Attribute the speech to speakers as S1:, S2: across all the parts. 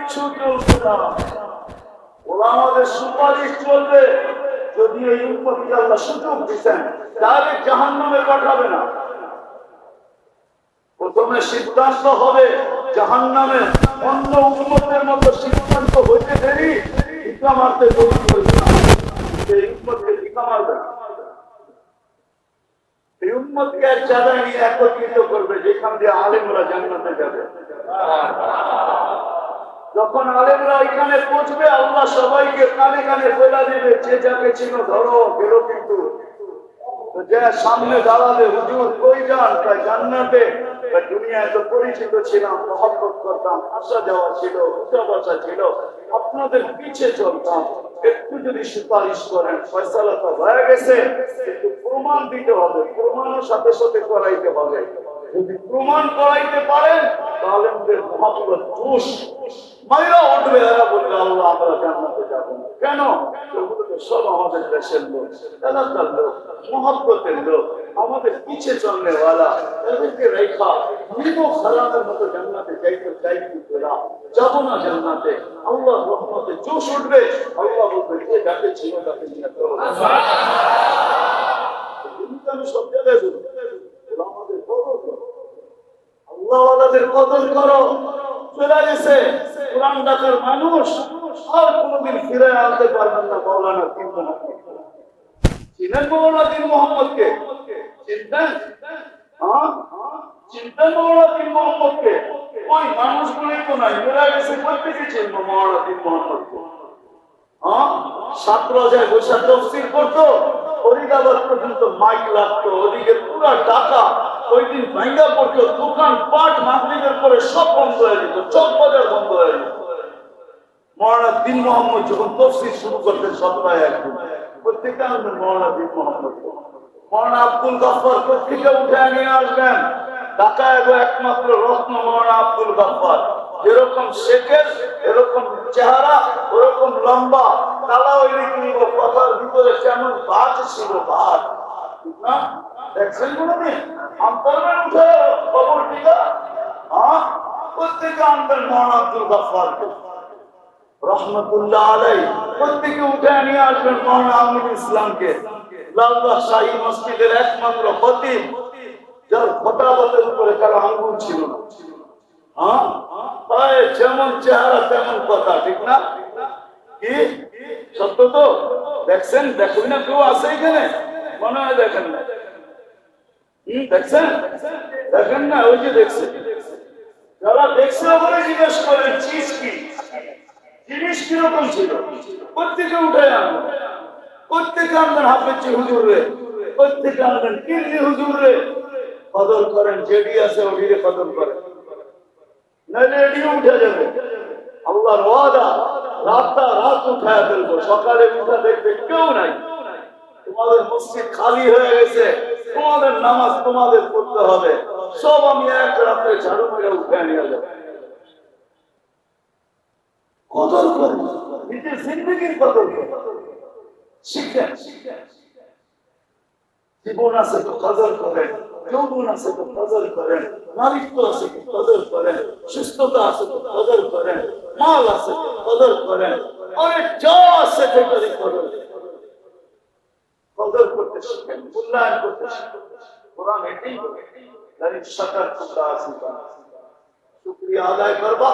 S1: কিচ্ছু চলবে না, ওলামাদের সুপারিশ চলবে। যদি এই উম্মতকে আল্লাহ সুযোগ দিতেন ডাইরেক্ট জাহান্নামে পাঠাবে না, প্রথমে সিদ্ধান্ত হবে জাহান্নামে। অন্য উম্মতের মতো সিদ্ধান্ত হইতে দেরি, টিকা মারতে দেরি করবে না। এই উম্মতকে টিকা মারবে না, এই উম্মতকে এক জায়গায় নিয়ে একত্রিত করবে যেখান দিয়ে আলেমরা জান্নাতে যাবে। যখন আলেমরা এখানে পৌঁছবে আল্লাহ সবাইকে কানে কানে বলে দিবে, যে যাকে চিনো ধরো বেরো। কিন্তু যে সামনে দাঁড়াবে, হুজুর কই যান? তাই জান্নাতে। দুনিয়ায় তো পরিচিত ছিলাম, মহব্বত করতাম, আসা যাওয়া ছিল, উঠা বসা ছিল, আপনাদের পিছে চলতাম, একটু যদি সুপারিশ করেন ফয়সালা তো হয়ে গেছে, কিন্তু প্রমাণ দিতে হবে, প্রমাণের সাথে সাথে করাইতে হবে। যদি প্রমাণ করাইতে পারেন তাহলে আমাদের মহব্বত জোশ মাইরা উঠবে। এরা বলবে আল্লাহ আমরা জান্নাতে যাবো। কেন? সব আমাদের দেশের লোক, এলাকার লোক, মহব্বতের লোক, আমাদের পিছে চলনেওয়ালা। এদেরকে রেখা মৃগ খারাপের মতো জান্নাতে যাইতে চাইছি তোরা, যাবো না জান্নাতে। আল্লাহ রহমতে জোশ উঠবে। আল্লাহ বলবে যে যাকে ছিল তাকে নিয়ে চলো। আমি সব জায়গায় বলবো আমাদের কদর করো, আল্লাহওয়ালাদের কদর করো। চলে গেছে কোরআন ডাকার মানুষ, আর কোনদিন ফিরে আনতে পারবেন না মাওলানা পীর মোহাম্মদ। চিনেন মাওলানা পীর মোহাম্মদকে? চিনতেন? চিনতেন মাওলানা পীর মোহাম্মদকে? ওই মানুষগুলোই তো নাই, ফিরে গেছে। প্রত্যেকে চিনবো মাওলানা পীর মোহাম্মদকে। ছাত্র যায় বসে তফসির করতো, ফরিদাবাদ পর্যন্ত মাইক লাগতো, ওদিকে পুরা টাকা। ওই দিন ভাঙ্গা পড়তো, দোকান পাট মাগরিবের পরে সব বন্ধ হয়ে যেত, চক বাজার বন্ধ হয়ে যেত। মাওলানা পীর মোহাম্মদ যখন তফসির শুরু করতেন সপ্তাহে একদিন, প্রত্যেকটা আমাদের মাওলানা পীর মোহাম্মদ। মাওলানা আব্দুল গফফার প্রত্যেকে উঠে নিয়ে আসবেন। ঢাকায় একমাত্র রত্ন মাওলানা আব্দুল গফফার। এরকম শেখের, এরকম চেহারা, ওরকম লম্বা, কালা ওইরকম কথার ভিতরে কেমন বাজ ছিল, বাজ না দেখছেন কোনদিন? আন্তর্মেন উঠে খবর টিকা প্রত্যেকে আনবেন মাওলানা আব্দুল গফফার রহমতুল্লাহ আলাইহি। প্রত্যেকে উঠে নিয়ে আসবেন মাওলানা আমিনুল ইসলামকে, লালবাগ শাহী মসজিদের একমাত্র খতিব, যার খতাবতের উপরে কারো আঙ্গুল ছিল না। যেমন চেহারা তেমন কথা, ঠিক না? কি সত্য তো? দেখছেন? দেখুন না, কেউ আছে এখানে? মনে হয় দেখেন না। দেখছেন? দেখেন না? ওই যে দেখছেন, যারা দেখছে বলে জিজ্ঞেস করেন চিজ কি, জিনিস কিরকম ছিল। প্রত্যেকে উঠে আনবেন, প্রত্যেকে আনবেন হাফেজি হুজুর রে, প্রত্যেকে আনবেন কিরলি হুজুর রে। কদর করেন, যেডি আছে ওডিরে কদর করেন, নাহলে এডিও উঠে যাবে। আল্লাহর ওয়াদা, রাতটা রাত উঠায় ফেলবো, সকালে উঠা দেখবে কেউ নাই। তোমাদের মসজিদ খালি হয়ে গেছে, তোমাদের নামাজ তোমাদের পড়তে হবে, সব আমি এক রাতে ঝাড়ু মেরে উঠে নিয়ে যাবো। কদর করেন, নিজের জিন্দগির কদর করেন, শিখেন। জীবন আছে তো কদর করেন, যৌবন আছে তো কদর করেন, নারীত্ব আছে তো কদর করেন, সুস্থতা আছে তো কদর করেন, মাল আছে তো কদর করেন, অনেক যা আছে সেটারই কদর কদর করতে শিখেন, মূল্যায়ন করতে শিখেন। কোরআন এটাই বলে, শাকার তোমরা আসিবা, শুকরিয়া আদায় করবা,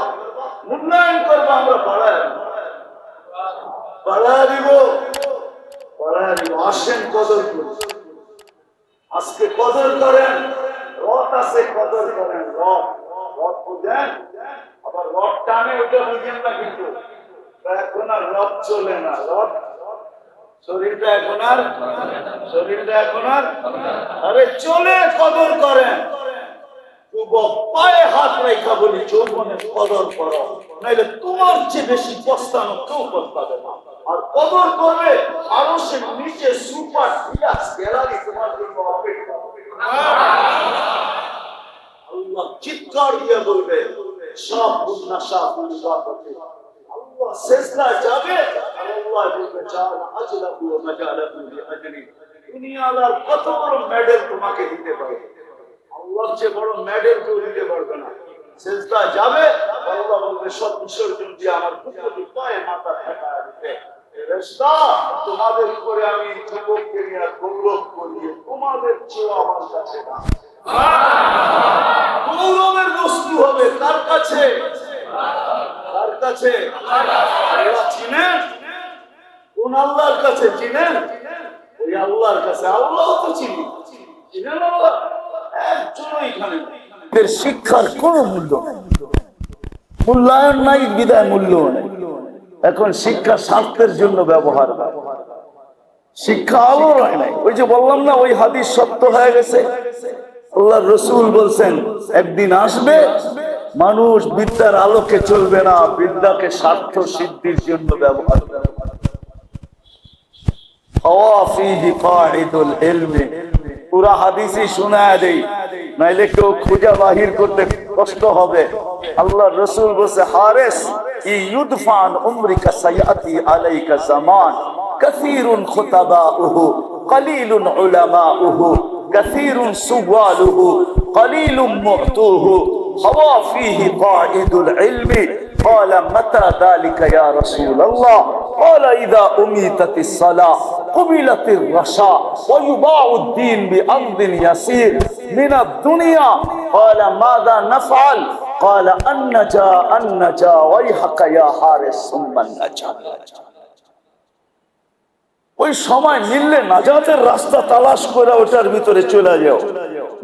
S1: মূল্যায়ন করবা, আমরা বাড়ায় দিব, বাড়ায় দিব। আসেন কদর করুন, আজকে কদর করেন। রথ আছে, কদর করেন। রথ রথ বুঝেন? আবার রথ টানে ওটা বুঝেন না, কিন্তু এখন আর রথ চলে না। রথ শরীরটা এখন আর আরে চলে। কদর করেন। যুবক পায়ে হাত রেখা বলি যৌবনের কদর করো, নাইলে তোমার চেয়ে বেশি পস্তানো কেউ পস্তাবে না। আর কদর করবে আরো সে নিচে সুপার ডিলাক্স গ্যালারি তোমার জন্য অপেক্ষা। আল্লাহ চিৎকার দিয়ে বলবে সব গুনাহ আল্লাহ সেজদা যাবে, আর আল্লাহ বলবে জানা আজলাহু ওয়া মাজালাহু বিআজরি। দুনিয়ার কত বড় মেডেল তোমাকে দিতে পারে, আল্লাহর চেয়ে বড় মেডেল কেউ দিতে পারবে না। সেজদা যাবে, আল্লাহ বলবে সব বিসর্জন দিয়ে আমার পুত্রটি পায়ে মাথা ঠেকায় দিতে। ফেরেশতা, তোমাদের উপরে আমি যুবককে নিয়ে গৌরব করি, তোমাদের চেয়ে আমার কাছে না। গৌরবের বস্তু হবে কার কাছে? কার কাছে? আল্লাহ চিনেন? কোন আল্লাহর কাছে চিনেন? ওই আল্লাহর কাছে। আল্লাহ তো চিনি, চিনেন আল্লাহ একজন এখানে। শিক্ষার কোন মূল্য মূল্যায়ন নাই, বিদায় মূল্য নেই। এখন শিক্ষা স্বার্থের জন্য ব্যবহার হয়, শিক্ষা আলোর হয় নাই। ওই যে বললাম না, ওই হাদিস সত্য হয়ে গেছে। আল্লাহ রসুল বলছেন একদিন আসবে মানুষ বিদ্যার আলোকে চলবে না, বিদ্যাকে স্বার্থ সিদ্ধির জন্য ব্যবহার করবে। পুরা হাদিসই শোনায় দেই, নাইলে কেউ খুঁজে বাহির করতে কষ্ট হবে। আল্লাহ রসুল বলছে, হারেস ইউদফান উমরিকা সায়াতি আলাইকা জামান কাসীরুন খুতাবাউহু কলিলুন উলামাউহু কাসীরুন সুওয়ালুহু কলিলুম মু'তুহু হাওয়া ফীহি কাঈদুল ইলমি قال متى ذلك يا رسول الله قال إذا أميتت الصلاة قبلت الرشاء ويباع الدين بأرض يسير من الدنيا قال ماذا نفعل قال النجا ويحك يا حارس ثم النجا। ওই সময় মিললে নাজাতের রাস্তা তালাশ করে ওটার ভিতরে চলে যাও,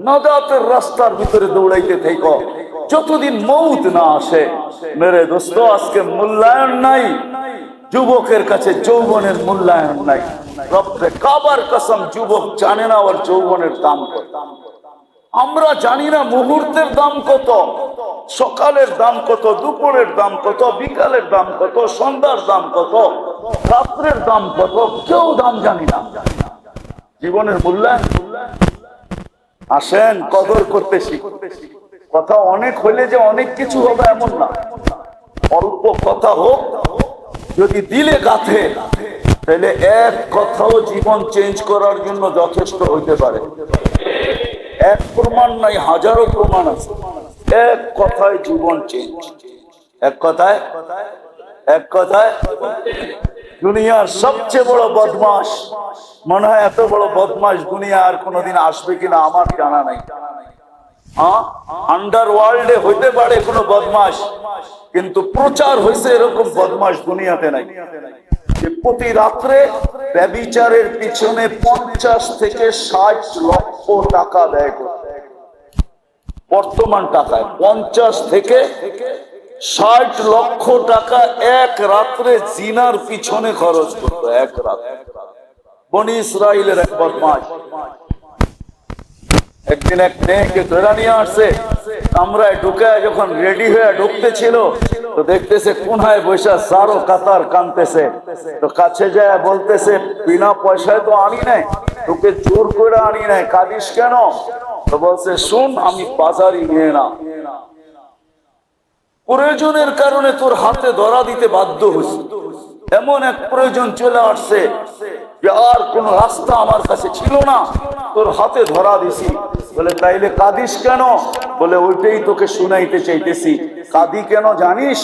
S1: নাজাতের রাস্তার ভিতরে দৌড়াইতে থেকো যতদিন মৌত না আসে। মেরে দোস্ত, আজকে মূল্যায়ন নাই যুবকের কাছে, যৌবনের মূল্যায়ন নাই। রব্বে কাবার কসম, যুবক জানে না ওর যৌবনের দাম কত। আমরা জানি না মুহূর্তের দাম কত, সকালের দাম কত, দুপুরের দাম কত, বিকালের দাম কত, সন্ধ্যার দাম কত, রাত্রের দাম কত, কেউ দাম জানি না। জীবনের মূল্যায়ন আসেন কদর করতে শিখতে। কথা অনেক হইলে যে অনেক কিছু হবে এমন না, অল্প কথা হোক যদি দিলে গাথে, তাহলে এক কথাও জীবন চেঞ্জ করার জন্য যথেষ্ট হইতে পারে। এক প্রমাণ নাই, হাজারো প্রমাণ আছে। এক কথায় জীবন চেঞ্জ, এক কথায়, এক কথায়। দুনিয়ার সবচেয়ে বড় বদমাস, মনে হয় এত বড় বদমাস দুনিয়া আর কোনোদিন আসবে কিনা আমার জানা নাই। আন্ডারওয়ার্ল্ডে হইতে পারে কোনো বদমাস, কিন্তু প্রচার হয়েছে এরকম বদমাস দুনিয়াতে নাই। যে প্রতি রাত্রে ব্যভিচারের পিছনে 50 থেকে 60 লক্ষ টাকা ব্যয় করতে, বর্তমান টাকায় 50 থেকে 60 লক্ষ টাকা এক রাত্রে জিনার পিছনে খরচ করতো। এক রাত্রে বনি ইসরাইলের এক বদমাস একদিন এক মেয়েকে ধরে নিয়ে আসছে, আমরা ঢুকে যখন রেডি হয়ে ঢুকতেছিল তো দেখতেছে কোনায় বৈশা সারো কাতার কানতেছে। তো কাছে যায় বলতেছে, বিনা পয়সায় তো আনি নাই, তোকে জোর করে আনি নাই, কাঁদিস কেন? তো বলছে, শুন, আমি বাজারি নিয়ে না, প্রয়োজনের কারণে তোর হাতে ধরা দিতে বাধ্য হয়েছি। এমন এক প্রয়োজন চলে আসছে যে আর কোন রাস্তা আমার কাছে ছিল না, তোর হাতে ধরা দিছি। বলে, তাইলে কাঁদিস কেন? বলে, ওইটাই তোকে শুনাইতে চাইতেছি। কাঁদি কেন জানিস?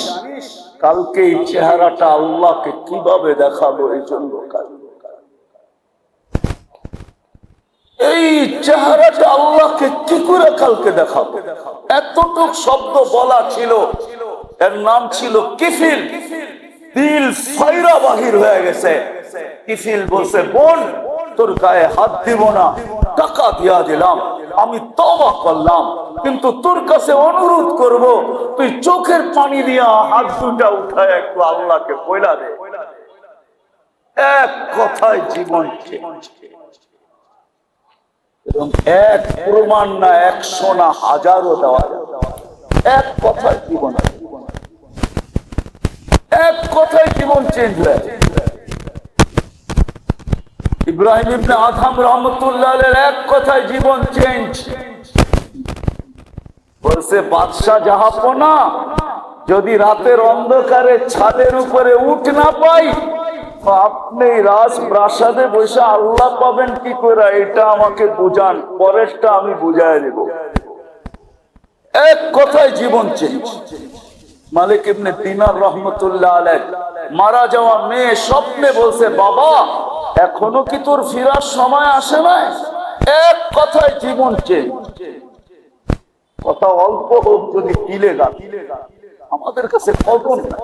S1: কালকে এই চেহারাটা আল্লাহকে কিভাবে দেখাবো, এই জন্য কাঁদি। এই চেহারাটা আল্লাহকে কি করে কালকে দেখাবো? এতটুক শব্দ বলা ছিল, এর নাম ছিল কিফিল। দিল ফায়রা বাহির হয়ে গেছে। কিফিল বলছে, বোন, তোর গায়ে হাত দিব না, টাকা দিয়া দিলাম, আমি তওবা করলাম, কিন্তু তোর কাছে অনুরোধ করব, তুই চোখের পানি দিয়া হাত দুটা উঠায় একটু আল্লাহকে বইলা দে। এক কথায় জীবন এবং এক প্রমাণ না, 100 না, হাজারও দেওয়া যায়। এক কথায় জীবন, এক কথায় জীবন চেঞ্জ হয়ে। ইব্রাহিম ইবনে আদহাম রহমতুল্লাহ আলাইহির এক কথায় জীবন চেঞ্জ। বলছে, বাদশা জাহাপনা, যদি রাতের অন্ধকারে ছাদের উপরে উঠ না পাই, আপনি রাজ প্রাসাদে বসে আল্লাহ পাবেন কি করে, এটা আমাকে বুঝান, পরেরটা আমি বুঝাই দেব। এক কথায় জীবন চেঞ্জ। মালিক ইবনে দিনার রহমতুল্লাহ আলাইহি মারা যাওয়া মেয়ে স্বপ্নে বলছে, বাবা এখনো কি তোর ফিরার সময় আসে নাই? এক কথায় জীবন চেঞ্জ। কথা অল্প হোক যদি কিলেগা, আমাদের কাছে কদর নাই।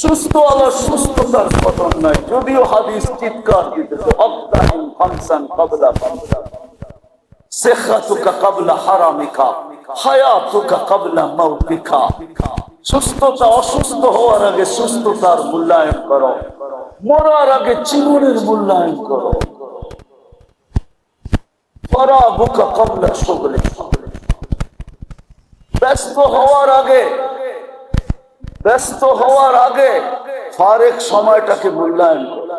S1: সুস্থ আলো সুস্থতার কদর নাই, যদিও হাদিস চিৎকার দিতেছে আবদাহিন খামসান ক্বাবলা খামসা, সিহহাতুকা ক্বাবলা হারামিকা, হায়াতুকা ক্বাবলা মাউতিকা। সুস্থতা অসুস্থ হওয়ার আগে সুস্থতার মূল্যায়ন করো, মরার আগে জীবনের মূল্যায়ন করো। ফারাগুকা ক্বাবলা শুগলিকা, ব্যস্ত হওয়ার আগে ফারেক সময়টাকে মূল্যায়ন করো।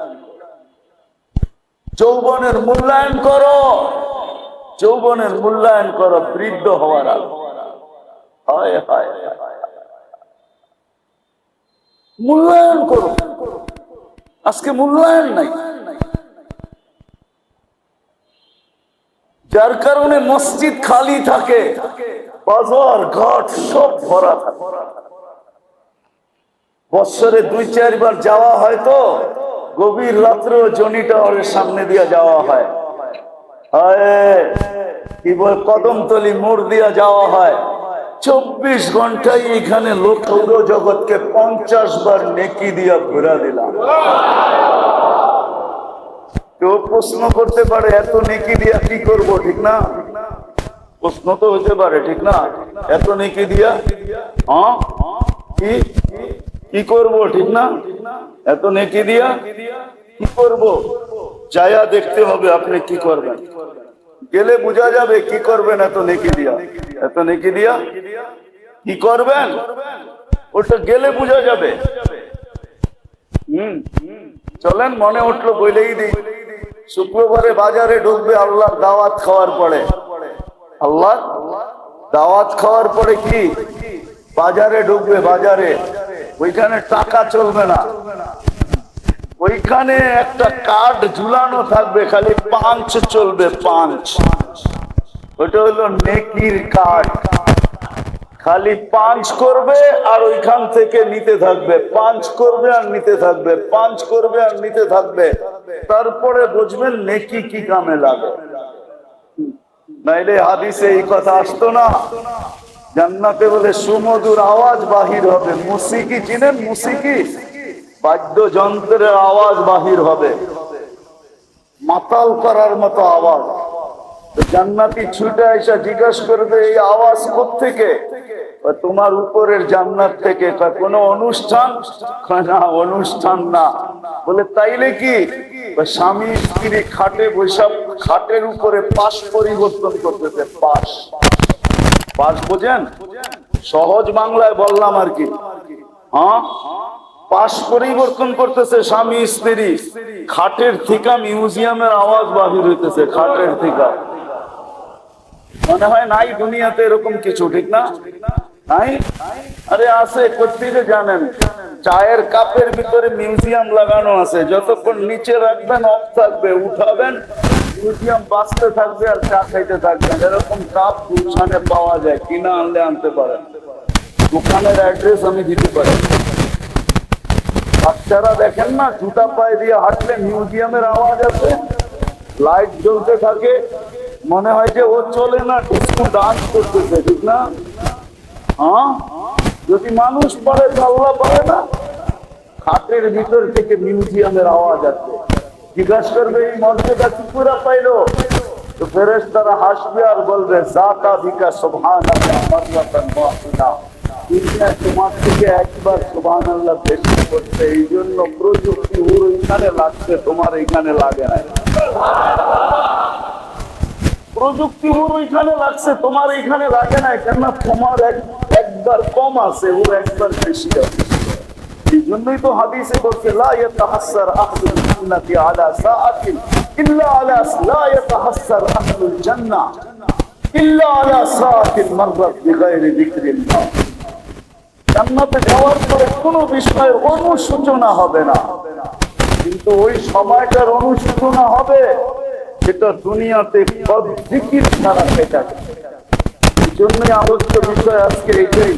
S1: যৌবনের মূল্যায়ন করো, বৃদ্ধ হওয়ার আগে। হায় হায় মূল্যায়ন করো। আজকে মূল্যায়ন নাই, যার কারণে মসজিদ খালি থাকে, বাজার ঘাট সব ভরা থাকে। বৎসরে 2-4 বার যাওয়া হয়, তো গভীর রাত্রে জনি টাওয়ারের সামনে দিয়ে যাওয়া হয়, কি বল কদমতলি মোড় দিয়ে যাওয়া হয়। 24 ঘন্টায় এখানে লোক জগৎকে 50 বার নেকি দিয়া ঘুরা দিলাম। কেউ প্রশ্ন করতে পারে এত নেকি দিয়া কি করব, ঠিক না? প্রশ্ন তো হতে পারে, ঠিক না? এত নেকি দিয়া কি করব, ঠিক না? এত নেকি দিয়া কি করব? যায়া দেখতে হবে আপনি কি করবেন, গেলে বোঝা যাবে কি করবেন। এত নেকি দিয়া কি করবেন ওটা গেলে বোঝা যাবে। চলেন, মনে উঠলো বলেই দিই, শুক্রবারে বাজারে ঢুকবে আল্লাহর দাওয়াত খাওয়ার পরে। আল্লাহ দাওয়াত খাওয়ার পরে কি বাজারে ঢুকবে, বাজারে ওইখানে টাকা চলবে না, ওইখানে একটা কার্ড ঝুলানো থাকবে, খালি পাঁচ চলবে, পাঁচ। ওটা হলো নেকির কার্ড, খালি পাঁচ করবে আর ওইখান থেকে নিতে থাকবে, পাঁচ করবে আর নিতে থাকবে, পাঁচ করবে আর নিতে থাকবে। তারপরে বুঝবেন নেকি কি কামে লাগে। নাইলে হাদিসে এই কথা আসতো না, জান্নাতে বলে সুমধুর আওয়াজ বাহির হবে। মুসিকি চিনেন? মুসিকি বাদ্যযন্ত্রের আওয়াজ বাহির হবে, মাতাল করার মতো আওয়াজ। জান্নাতি ছুটে এসে জিজ্ঞাসা করবে এই আওয়াজ কোত্থেকে? তোমার উপরের জান্নাত থেকে। কোনো অনুষ্ঠান? না, অনুষ্ঠান না। বলে তাইলে কি? স্বামী স্ত্রী খাটে বৈশাখ, খাটের উপরে পাশ পরিবর্তন করতেছে। পাশ বোঝেন? সহজ বাংলায় বললাম আর কি। পাশ পরিবর্তন করতেছে স্বামী স্ত্রী, খাটের থিকা মিউজিয়ামের আওয়াজ বাহির হইতেছে, খাটের থিকা। মনে হয় নাই দুনিয়াতে এরকম কিছু, ঠিক না? নাই? আরে আছে, কোথেকে জানেন? চায়ের কাপের ভিতরে মিউজিয়াম লাগানো আছে, যতক্ষণ নিচে রাখবেন অফ থাকবে, উঠাবেন মিউজিয়াম বাঁচতে থাকবে আর চা খাইতে থাকবেন। এরকম কাপ গুলশানে পাওয়া যায়, কিনা আনলে আনতে পারেন, দোকানের অ্যাড্রেস আমি দিতে পারি। বাচ্চারা দেখেন না, জুতা পায়ে দিয়ে হাঁটলে মিউজিয়ামের আওয়াজ আছে, লাইট জ্বলতে থাকে, মনে হয় যে ও চলে না, ডিস্কো ডান্স করতেছে, ঠিক না? যদি মানুষ পারে আল্লাহ পারে না? খাটের ভিতর থেকে মিউজিয়ামের আওয়াজ আছে। জিজ্ঞাসা করবে এই মর্যাদা কি করে পাইলো? তো ফেরেশতারা হাসবে আর বলবে যাকা বিকা সুবহানাল্লাহ মাররাতান ওয়াহিদা। তোমার থেকে একবার সুবহানাল্লাহ বেশি করতে, এই জন্য প্রযুক্তি ওর ওইখানে লাগছে, তোমার এইখানে লাগে না। প্রযুক্তি ওর ওইখানে লাগছে, তোমার এইখানে লাগে না, কেননা তোমার একবার কম আছে, ওর একবার বেশি আছে। এই জন্যই তো হাদিসে বলছে লা ইয়াতাহাসসার আহলুল জান্নাতি আলা সাআতিন ইল্লা আলা লা ইয়াতাহাসসার আহলুল জান্নাহ ইল্লা আলা সাআতিন মাররাত বিগাইরি যিকরিল্লাহ। জান্নাতে যাওয়ার পরে কোনো বিষয়ের অনুশোচনা হবে না, কিন্তু ওই সময়টার অনুশোচনা হবে যেটা দুনিয়াতে জিকির ছাড়া পেটা। জন্যই আলোচ্য বিষয় আজকে এইটাই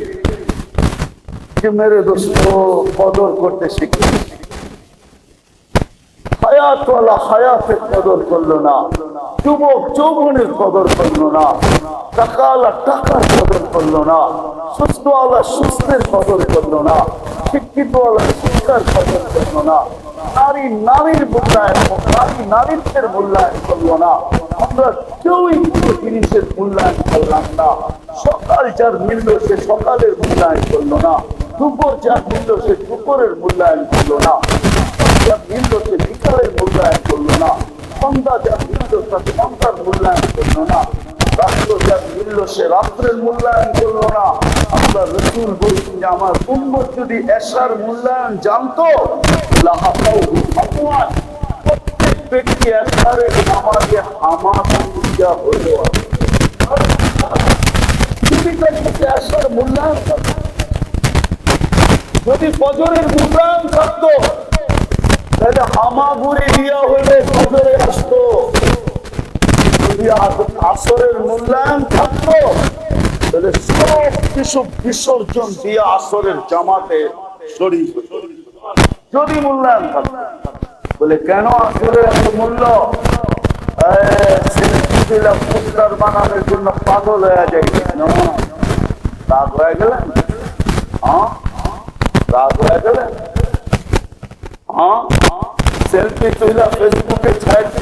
S1: যে মেরে দোস্ত কদর করতে শিখি। হায়াতওয়ালা হায়াতের কদর করলো না, যুবক যৌবনের কদর করলো না, টাকাওয়ালা টাকার কদর করলো না, সুস্থওয়ালা সুস্থের কদর করলো না, শিক্ষিতওয়ালা শিক্ষার কদর করলো না, নারী নারীর মূল্যায়ন, নারী নারীত্বের মূল্যায়ন করলো না। আমরা কেউই কোনো জিনিসের মূল্যায়ন করলাম না। সকাল যার মূল্য সে সকালের মূল্যায়ন করলো না, দুপুর যার মূল্য সে দুপুরের মূল্যায়ন করলো না, যার মূল্য সে বিকালের মূল্যায়ন করলো না, সন্ধ্যা যার মূল্য তার সন্ধ্যার মূল্যায়ন করলো না, রাত্র যার মূল্য সে রাত্রের মূল্যায়ন করলো না। আমরা রসুল বলছি যে আমার উম্মত যদি এশার মূল্যায়ন জানতো, প্রত্যেক ব্যক্তি এশারের নামাজে হামাগুড়িয়া হলো। যদি তার কাছে এশার মূল্যায়ন থাকতো, যদি ফজরের মূল্যায়ন থাকতো, তাহলে হামাগুড়ি দিয়া হলে ফজরে আসতো। যদি আসরের মূল্যায়ন থাকতো, তাহলে সব কিছু বিসর্জন দিয়ে আসরের জামাতে শরীর। যদি মূল্যায়ন থাকতো, বলে কেন আসরের এত মূল্য? পোস্টার বানানোর জন্য পাগল হয়ে যায়। রাগ হয়ে গেলেন? হ্যাঁ, রাগ হয়ে গেলেন? হ্যাঁ, সেলফি তুলে ফেসবুকে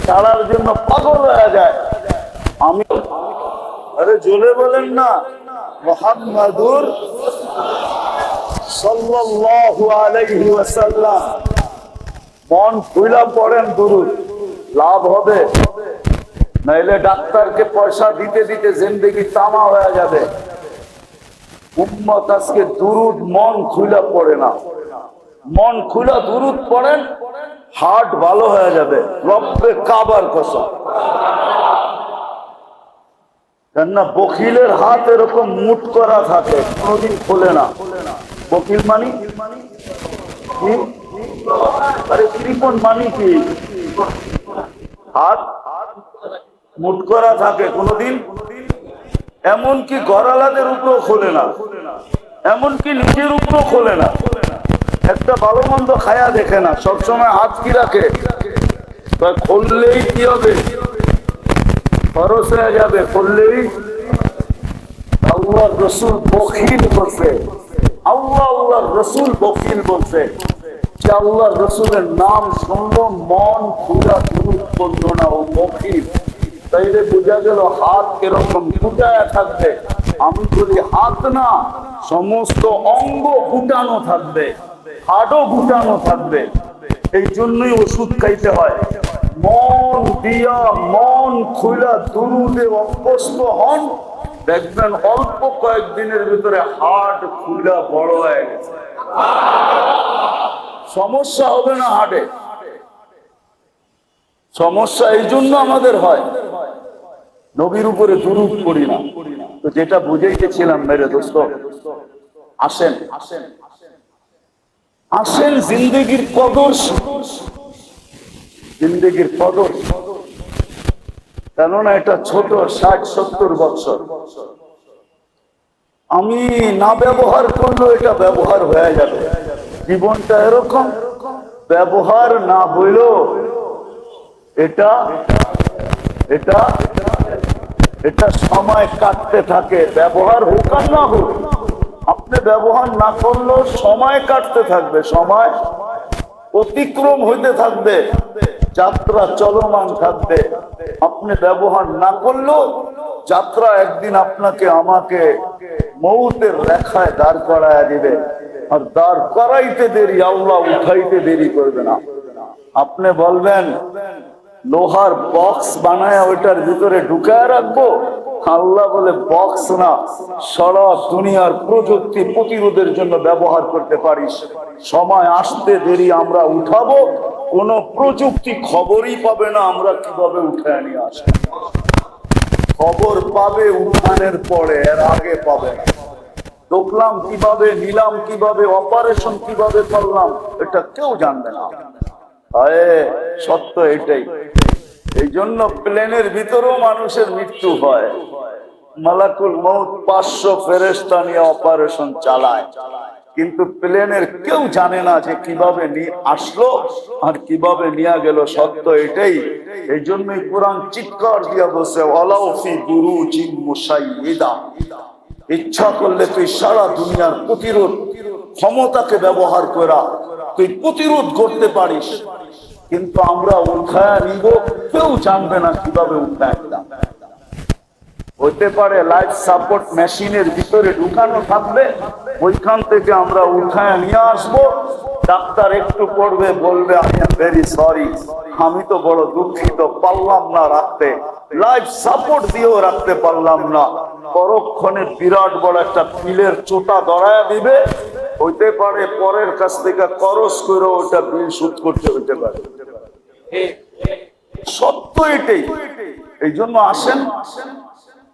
S1: ছাড়ার জন্য পাগল হয়ে যায়। আমি আরে জোরে বলেন না, মুহাম্মাদুর সাল্লাল্লাহু আলাইহি ওয়াসাল্লাম। মন খুইলা পড়েন, দুরূদ লাভ হবে, নাইলে ডাক্তারকে পয়সা দিতে দিতে জিন্দেগি তামা হয়ে যাবে। উম্মত আজকে দুরূদ মন খুইলা পড়ে না। মন খুলা দুরূদ পড়েন, হার্ট ভালো হয়ে যাবে। রব্বে কাবার কসম। কেননা বকিলের হাত এরকম মুট করা থাকে, কোনদিন খোলে না। বকিল মানি কি? আরে কৃপণ মানি কি? হাত মুট করা থাকে, কোনদিন এমনকি গড়ালাদের উপরও খোলে না, এমনকি নিজের উপরও খোলে না। একটা ভালো মন্দ খায়া দেখে না, সবসময় হাত কি রাখে? খুললেই কি হবে? খরচ হয়ে যাবে। খুললেই আল্লাহ রসুল বখিল বলছে, আল্লাহ রসুল বখিল বলছে যে আল্লাহ রসুলের নাম শুনলো মন খুলা দুরূদ করলো না, ও বখিল। তাইলে বোঝা গেল হাত কিরকম ফুটায় থাকবে। আমি বলি হাত না, সমস্ত অঙ্গ ফুটানো থাকবে, হাড়ও গুটানো থাকবে। এই জন্যই ওষুধ খাইতে হয়। মন দিয়া মন খুলা দুরূদে অভ্যস্ত হন, দেখবেন অল্প কয়েকদিনের ভিতরে হার্ট খুলা বড় হয়ে গেছে। সমস্যা হবে না হার্টে। সমস্যা এই জন্য আমাদের হয়, নবীর উপরে দুরূদ পড়ি না। তো যেটা বুঝাইতেছিলাম মেরে দোস্ত, আসেন আসেন আসেন জিন্দগির কদর, জিন্দগির কদর। কেননা এটা ছোট, 60-70 বছর। আমি না ব্যবহার করলেও এটা ব্যবহার হয়ে যাবে। জীবনটা এরকম, ব্যবহার না হইলেও এটা এটা এটা সময় কাটতে থাকে। ব্যবহার হোক আর না হোক, আপনি ব্যবহার না করলেও সময় কাটতে থাকবে, সময় অতিক্রম হইতে থাকবে, যাত্রা চলমান থাকবে। আপনি ব্যবহার না করলেও যাত্রা একদিন আপনাকে আমাকে মৌতের রেখায় দাঁড় করায় দিবে। আর দাঁড় করাইতে দেরি, আল্লাহ উঠাইতে দেরি করবে না। আপনি বলবেন লোহার বক্স বানায় ওইটার ভিতরে ঢুকায় রাখবো, আল্লাহ বলে বক্স না, সারা দুনিয়ার প্রযুক্তি প্রতিরোধের জন্য ব্যবহার করতে পারিস। সময় আসতে দেরি, আমরা উঠাবো, কোন প্রযুক্তি খবরই পাবে না আমরা কিভাবে উঠায় নিয়ে আসবো। খবর পাবে উঠানের পরে, এর আগে পাবে না। ঢুকলাম কিভাবে, নিলাম কিভাবে, অপারেশন কিভাবে করলাম, এটা কেউ জানবে না। সত্য এটাই। এই জন্য প্লেনের ভিতরেও মানুষের মৃত্যু হয়। মালাকুল মউত 500 ফেরেশতা নিয়ে অপারেশন চালায়, কিন্তু প্লেনের কেউ জানে না যে কিভাবে নিয়ে আসলো আর কিভাবে নিয়ে গেল। সত্য এটাই। এই জন্যই কোরআন চিৎকার দিয়া বসে, ওয়ালাউ ফি বুরুজিন মুশাইয়্যিদা, ইচ্ছা করলে তুই সারা দুনিয়ার প্রতিরোধ ক্ষমতাকে ব্যবহার করা তুই প্রতিরোধ করতে পারিস, কিন্তু আমরা উঠায় নিব, কেউ জানবে না কিভাবে উঠায় নিলাম। হতে পারে লাইফ সাপোর্ট মেশিনের ভিতরে ঢুকানো থাকবে, ওইখান থেকে আমরা উঠায় নিয়ে আসবো। ডাক্তার একটু পড়বে, বলবে আই এম ভেরি সরি, আমি তো বড় দুঃখিত, পারলাম না রাখতে, লাইফ সাপোর্ট দিয়েও রাখতে পারলাম না। পরক্ষণে বিরাট বড় একটা বিলের চোটা ধরায় দিবে। হইতে পারে পরের কাছ থেকে করস করে ওইটা বিল শোধ করতে হইতে পারে। সত্য এটাই। এই জন্য আসেন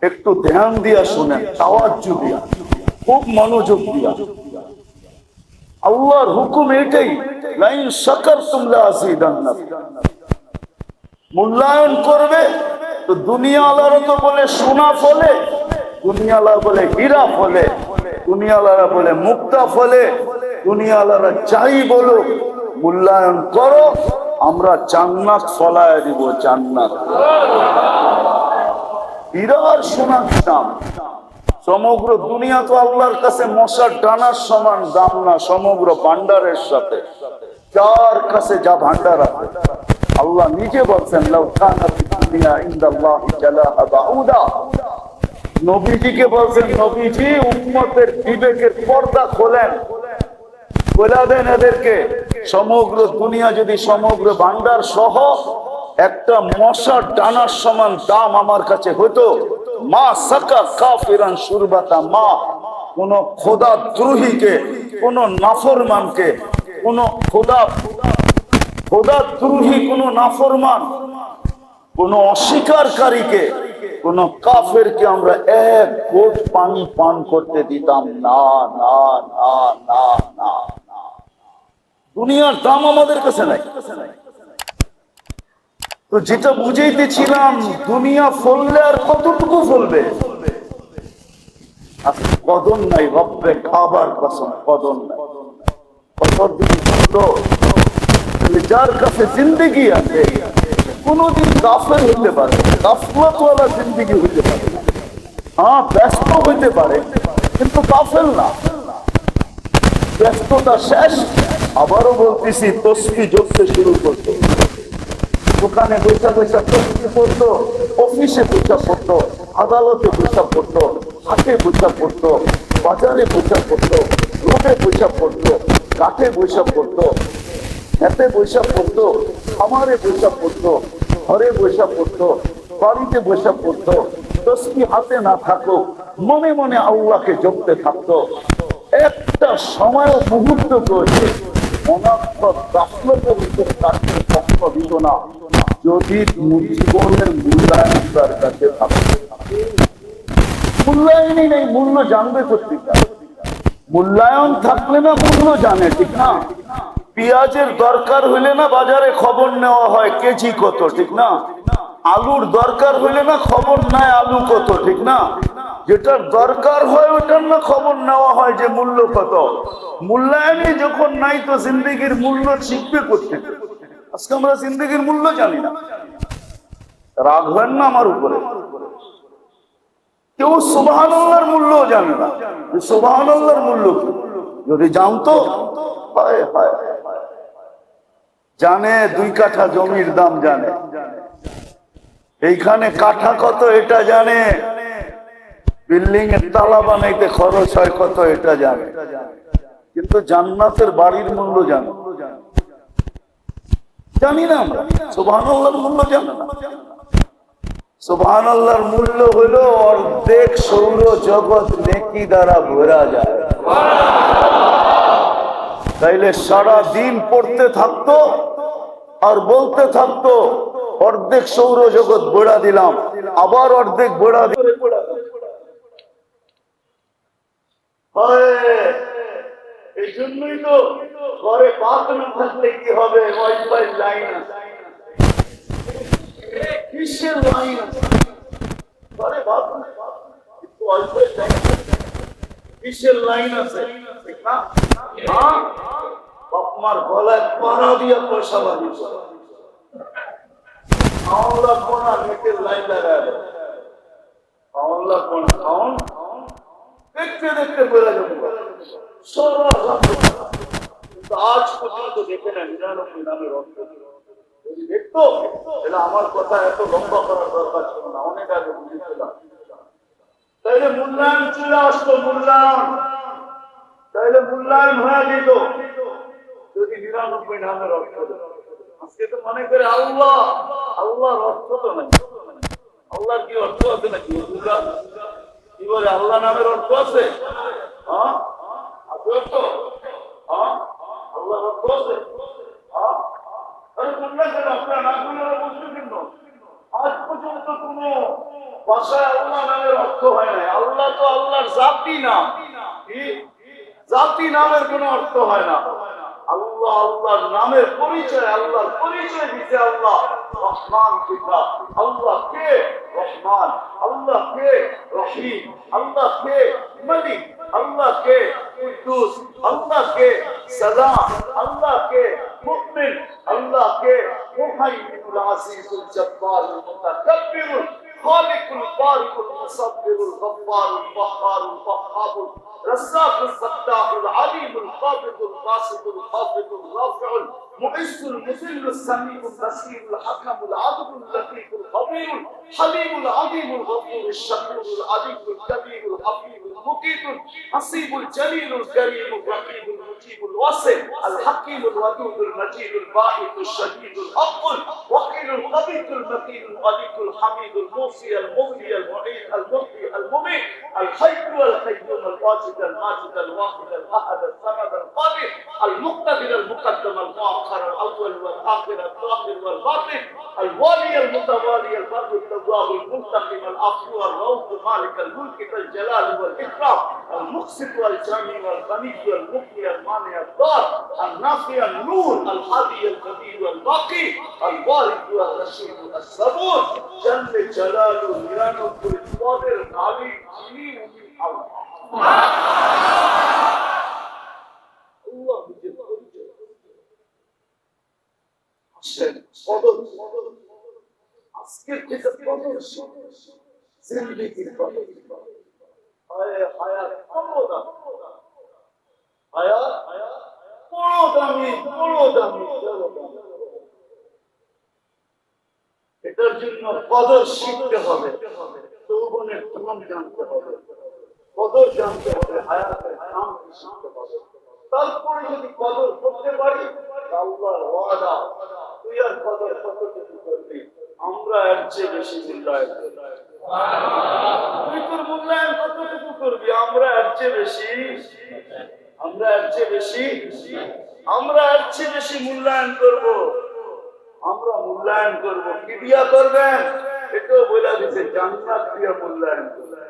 S1: একটু ধ্যান দিয়া শুনেন, তাওয়াজ্জু দিয়া, খুব মনোযোগ দিয়া। আল্লাহর হুকুম এটাই, লাইন শাকারতুম লাযিদান্নাকুম। মূল্যায়ন করবে তো দুনিয়াওয়ালারা তো বলে সোনা ফলে, দুনিয়াওয়ালা বলে হীরা ফলে, দুনিয়াওয়ালারা বলে মুক্তা ফলে, দুনিয়াওয়ালারা যাই বলো মূল্যায়ন করো, আমরা জান্নাত ফলায় দিব। জান্নাত হীরা আর সোনা কি দাম? সমগ্র দুনিয়া তো আল্লাহর কাছে মশার ডানার সমান দাম না, সমগ্র ভান্ডারের সাথে। যার কাছে যা ভান্ডার আছে, আল্লাহ নিজে বলছেন, লাউ কানা ফিদ দুনিয়া ইনদাল্লাহি জালাহা বাউদা। নবীজিকে বলছেন, নবীজি উম্মতের বিবেকের পর্দা খোলেন, বলে দেন এদেরকে, সমগ্র দুনিয়া যদি সমগ্র ভান্ডার সহ একটা মশার ডানার সমান দাম আমার কাছে হতো, মা সাকা কাফিরান শুরবাতা মা, কোন খোদা দ্রোহীকে, কোন নাফরমানকে, কোন খোদা দ্রোহী, কোন নাফরমান, কোন অস্বীকারীকে, কোন কাফেরকে আমরা এক ঘোট পানি পান করতে দিতাম না, না, না, না, না। দুনিয়ার দাম আমাদের কাছে নাই। তো যেটা বুঝাইতেছিলাম, দুনিয়া ফললে আর কতটুকু ফলবে? কদর নাই, রব্বে খাবার কসম, কদর নাই। কতদিন ফলতো? যার কাছে জিন্দগি আছে কোনদিন কাফের হইতে পারে, গাফলাতওয়ালা জিন্দগি হইতে পারে। হ্যাঁ, ব্যস্ত হইতে পারে, কিন্তু কাফের না। ব্যস্ততা শেষ, আবারও বলতেছি, তসবিহ জপতে শুরু করতো। দোকানে বৈশা বৈশা তসবিহ পড়তো, অফিসে বৈশা পড়তো, আদালতে বৈশা পড়তো, হাটে বৈশা পড়তো, বাজারে বৈশা পড়তো, রোডে বৈশা পড়তো, কাঠে বৈশা পড়তো, খেতে বৈশা পড়তো, খামারে বৈশা পড়তো, ঘরে বৈশা পড়তো, বাড়িতে বৈশা পড়তো। তসবিহ হাতে না থাকুক, মনে মনে আল্লাহকে জপতে থাকতো। একটা সময় মুহূর্ত করছে অনাত্মক গাফলতের ভিতরে কাটতে কষ্ট দিত না, যদি জীবনের মূল্যায়ন তার কাছে থাকতে। মূল্যায়নই নেই, মূল্য জানবে কোথেকে? মূল্যায়ন থাকলে না মূল্য জানে, ঠিক না? পেঁয়াজের দরকার হইলে না বাজারে খবর নেওয়া হয় কেজি কত, ঠিক না? আলুর দরকার হইলে না খবর নেয় আলু কত, ঠিক না? যেটার দরকার হয় ওটার না খবর নেওয়া হয় যে মূল্য কত। মূল্যায়নই যখন নাই, তো জিন্দগির মূল্য শিখবে করতে। আজকে আমরা জিন্দগির মূল্য জানি না। রাখবেন না আমার উপরে। কেউ সুবহানাল্লাহর মূল্য জানে না, সুবহানাল্লাহর মূল্য কি? যদি জানতো, হায় হায়, জানে 2 কাঠা জমির দাম জানে, এইখানে কাঠা কত এটা জানে, বিল্ডিং এর তালা বানাইতে খরচ হয় কত এটা জানে, কিন্তু জান্নাতের বাড়ির মূল্য জানে জানি না আমরা। সুবহানাল্লাহর মূল্য জানে না। সুবহানাল্লাহর মূল্য হলো অর্ধেক সৌর জগৎ নেকি দ্বারা ভরা যায়। তাইলে সারা দিন পড়তে থাকতো আর বলতে থাকতো, অর্ধেক সৌর জগৎ ভরা দিলাম, আবার অর্ধেক ভরা দিলে এই জন্যই তো ঘরে পাক না থাকলে কি হবে? ওয়াইফাই লাইন আছে, কিসের লাইন আছে? ঘরে পাক না, কিসের লাইন আছে ঠিক না? হ্যাঁ, বাপমার গলায় পাড়া দিয়ে পয়সা বাঁধিয়েছে, আওলা কোনা নেটের লাইন লাগায় দেয়, আওলা কোনা খাওন দেখতে দেখতে বেড়ে যাবে কিন্তু আজ পর্যন্ত দেখে না 99 নামের অর্থ। যদি দেখতো তাহলে আমার কথা এত লম্বা করার দরকার ছিল না, অনেক আগে বুঝেছিলাম। তাইলে মূল্যায়ন চলে আসতো, তাইলে মূল্যায়ন হয়ে যেত যদি 99 নামের অর্থ। আজকে তো মনে করে আল্লাহ, আল্লাহর অর্থ তো নাই। আল্লাহর কি অর্থ আছে নাকি? কি বলে আল্লাহ নামের অর্থ আছে? হ্যাঁ আছে অর্থ? হ্যাঁ আল্লাহর অর্থ আছে? হ্যাঁ আরে তোমরা কেন আপনারা না করলে বুঝবে কেন? আজ পর্যন্ত কোন ভাষায় আল্লাহ নামের অর্থ হয় না। আল্লাহ তো আল্লাহর জাতি নাম, কি জাতি নামের কোন অর্থ হয় না। আল্লাহ আল্লাহর নামের পরিচয়, আল্লাহর পরিচয় দিতে আল্লাহ রহমান পিতা। আল্লাহ কে রহমান, আল্লাহ কে রহিম, আল্লাহ কে মালিক, আল্লাহ কে কুদ্দুস, আল্লাহ কে সালাম, আল্লাহ কে মুমিন, আল্লাহ কে মুহাইমিনুল আজিজুল জব্বারুল মুতাকাব্বিরুল খালিকুল বারিকুল মুসাব্বিরুল গফফারুল কহ্হারুল ওয়াহ্হাবুল رزاق الفتاح العليم القابض الباسط الخافض الرافع المعز المذل السميع البصير الحكم العدل اللطيف الخبير الحليم العظيم الغفور الشكور العليم الكبير الحفيظ المقيت الحسيب الجليل الكريم الرقيب المجيب الواسع الحكيم الودود المجيد الباعث الشديد الأقل وكيل القبيح المتين الملك الحميد الموصي المغني المعين المحيي المميت الحي والقيوم الواجد الماجد الواحد الاحد الصمد القادر المقتدر المقدم المؤخر الاول والاخر الظاهر والباطن الوالي المتوالي البر التواب المنتقم العفو الرؤوف مالك الملك ذا الجلال والاكرام المقسط والجامع والغني والمغني المانع الضار النافع النور الهادي القدير والباقي الوارث والرشيد الصبور جل جلاله نيرانه القادر العلي الجليل الله আল্লাহ নিজের পরিচয় আসেন কদর। আজকের থেকে কদর জিন্দেগির কদর। হায়াত বড় দামি, হায়াত বড় দামি, বড় দামি, বড় দামি। এটার জন্য কদর শিখতে হবে, যৌবনের ধন জানতে হবে, কদর জানতে হবে, হায়াতের দাম শিখতে হবে। তারপরে যদি কদর করতে পারি, আল্লাহর ওয়াদা তুই আর কদর কতটুকু করবি, আমরা এর চেয়ে বেশি মূল্যায়ন করব। তুই তোর মূল্যায়ন কতটুকু করবি, আমরা এর চেয়ে বেশি, আমরা এর চেয়ে বেশি, আমরা এর চেয়ে বেশি মূল্যায়ন করব। আমরা মূল্যায়ন করব। কি দিয়া করবেন? এটাও বলে দিচ্ছে জান্নাত দিয়া মূল্যায়ন করবেন।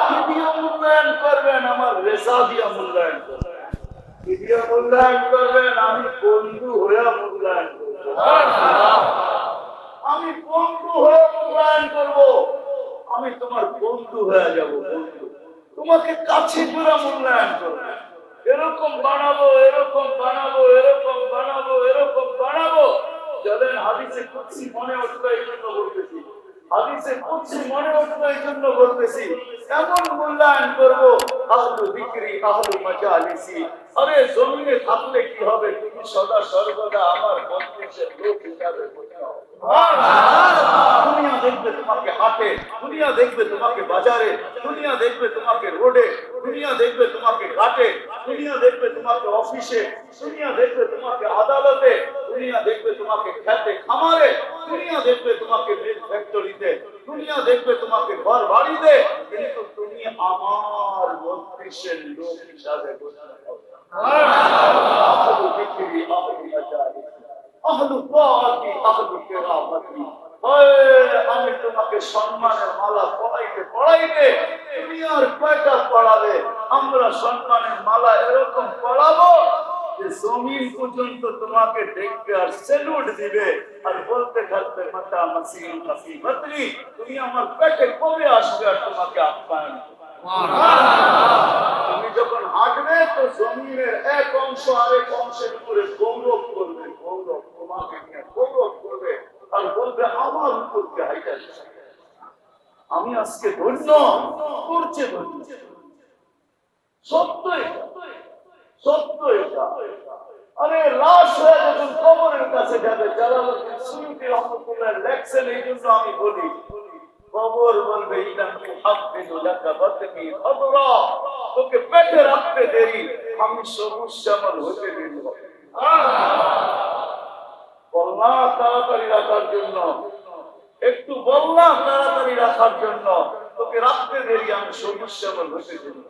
S1: কি দিয়া মূল্যায়ন করবেন? আমার রেজা দিয়া মূল্যায়ন করবেন। কি দিয়া মূল্যায়ন করবেন? আমি বন্ধু হয়ে মূল্যায়ন করব। আমি বন্ধু হয়ে মূল্যায়ন করব। আমি তোমার বন্ধু হয়ে যাব, বন্ধু তোমাকে কাছে করে মূল্যায়ন করব। এরকম বানাবো, এরকম বানাবো, এরকম বানাবো, এরকম বানাবো। চলেন হাদিসে কুদসি মনে উঠলো এই জন্য বলতেছি, হাদিসে কুদসি মনে উঠলো এই জন্য বলতেছি। এমন মূল্যায়ন করবো, আহলু যিকরি আহলু মাজালিসি। আরে জমিনে থাকলে কি হবে, তুমি সদা সর্বদা আমার মজলিসের লোক হিসাবে বসাও। দুনিয়া দেখবে তোমাকে হাটে, দুনিয়া দেখবে তোমাকে বাজারে, দুনিয়া দেখবে তোমাকে রোডে, দুনিয়া দেখবে তোমাকে ঘাটে, দুনিয়া দেখবে তোমাকে অফিসে, দুনিয়া দেখবে তোমাকে আদালতে, দুনিয়া দেখবে তোমাকে খেতে খামারে, দুনিয়া দেখবে তোমাকে মিল ফ্যাক্টরিতে, দুনিয়া দেখবে তোমাকে ঘর বাড়িতে, কিন্তু তুমি আমার মজলিসের লোক হিসাবে বসাও। আহলু যিকরি আহলু মাজালিসি আহলু তাআতি আহলু কিরামতি। আমি তোমাকে সম্মানের মালা পড়াইতে পড়াইতে তুমি আর কয়টা পড়াবে? আমরা সম্মানের মালা এরকম পড়াবো যে জমিন পর্যন্ত তোমাকে দেখবে আর স্যালুট দিবে আর বলতে থাকবে মাতা মাসিন কাসিবাতরি, তুমি আমার পেটে কবে আসবে আর তোমাকে আপ্যায়ন তুমি যখন হাঁটবে তো জমিনের এক অংশ আরেক অংশের উপরে গৌরব করবে, গৌরব তোমাকে নিয়ে গৌরব করবে আর বলবে আমার উপরকে হাইটা আমি আজকে ধন্য করছে ধন্য। সত্য সত্য এটা। আরে লাশ হয়ে যখন কবরের কাছে যাবে, জালালউদ্দিন সুয়ুতী রহমাতুল্লাহ লেখছেন, এই জন্য আমি বলি কবর বলবে তোকে পেটে রাখতে দেরি, আমি সবুজ শ্যামল হতে দেরি বললাম তাড়াতাড়ি রাখার জন্য, একটু বললাম তাড়াতাড়ি রাখার জন্য, তোকে রাখতে দেরি, আমি সবুজ শ্যামল হতে দেরি।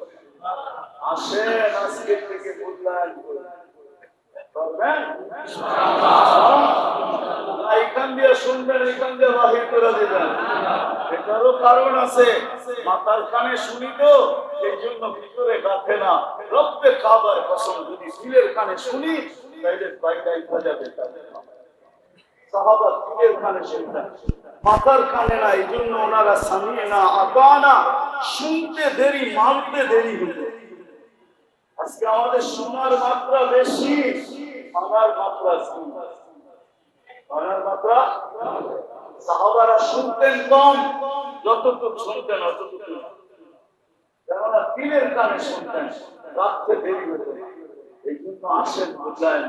S1: আসেন আজকের থেকে মূল্যায়ন করবেন, এখান দিয়ে শুনবেন, এখান দিয়ে বাহির করে দেবেন। এটারও কারণ আছে, মাথার কানে শুনি তো এই জন্য ভিতরে গাঁথে না। রক্তে খাবার কসম, যদি দিলের কানে শুনি তাইলে বাইটাই যাবে। সাহাবা দিলের কানে শুনতেন, মাথার কানে না, এই জন্য ওনারা সামিয়ে না আতানা, শুনতে দেরি মানতে দেরি হতো। আজকে আমাদের শোনার মাত্রা বেশি, মানার মাত্রা মানার মাত্রা। সাহাবারা শুনতেন কম, যতটুকু শুনতেন অতটুকু, কেননা দিলের কানে শুনতেন, রাখতে দেরি হতো। এই জন্য আসেন বুঝলেন,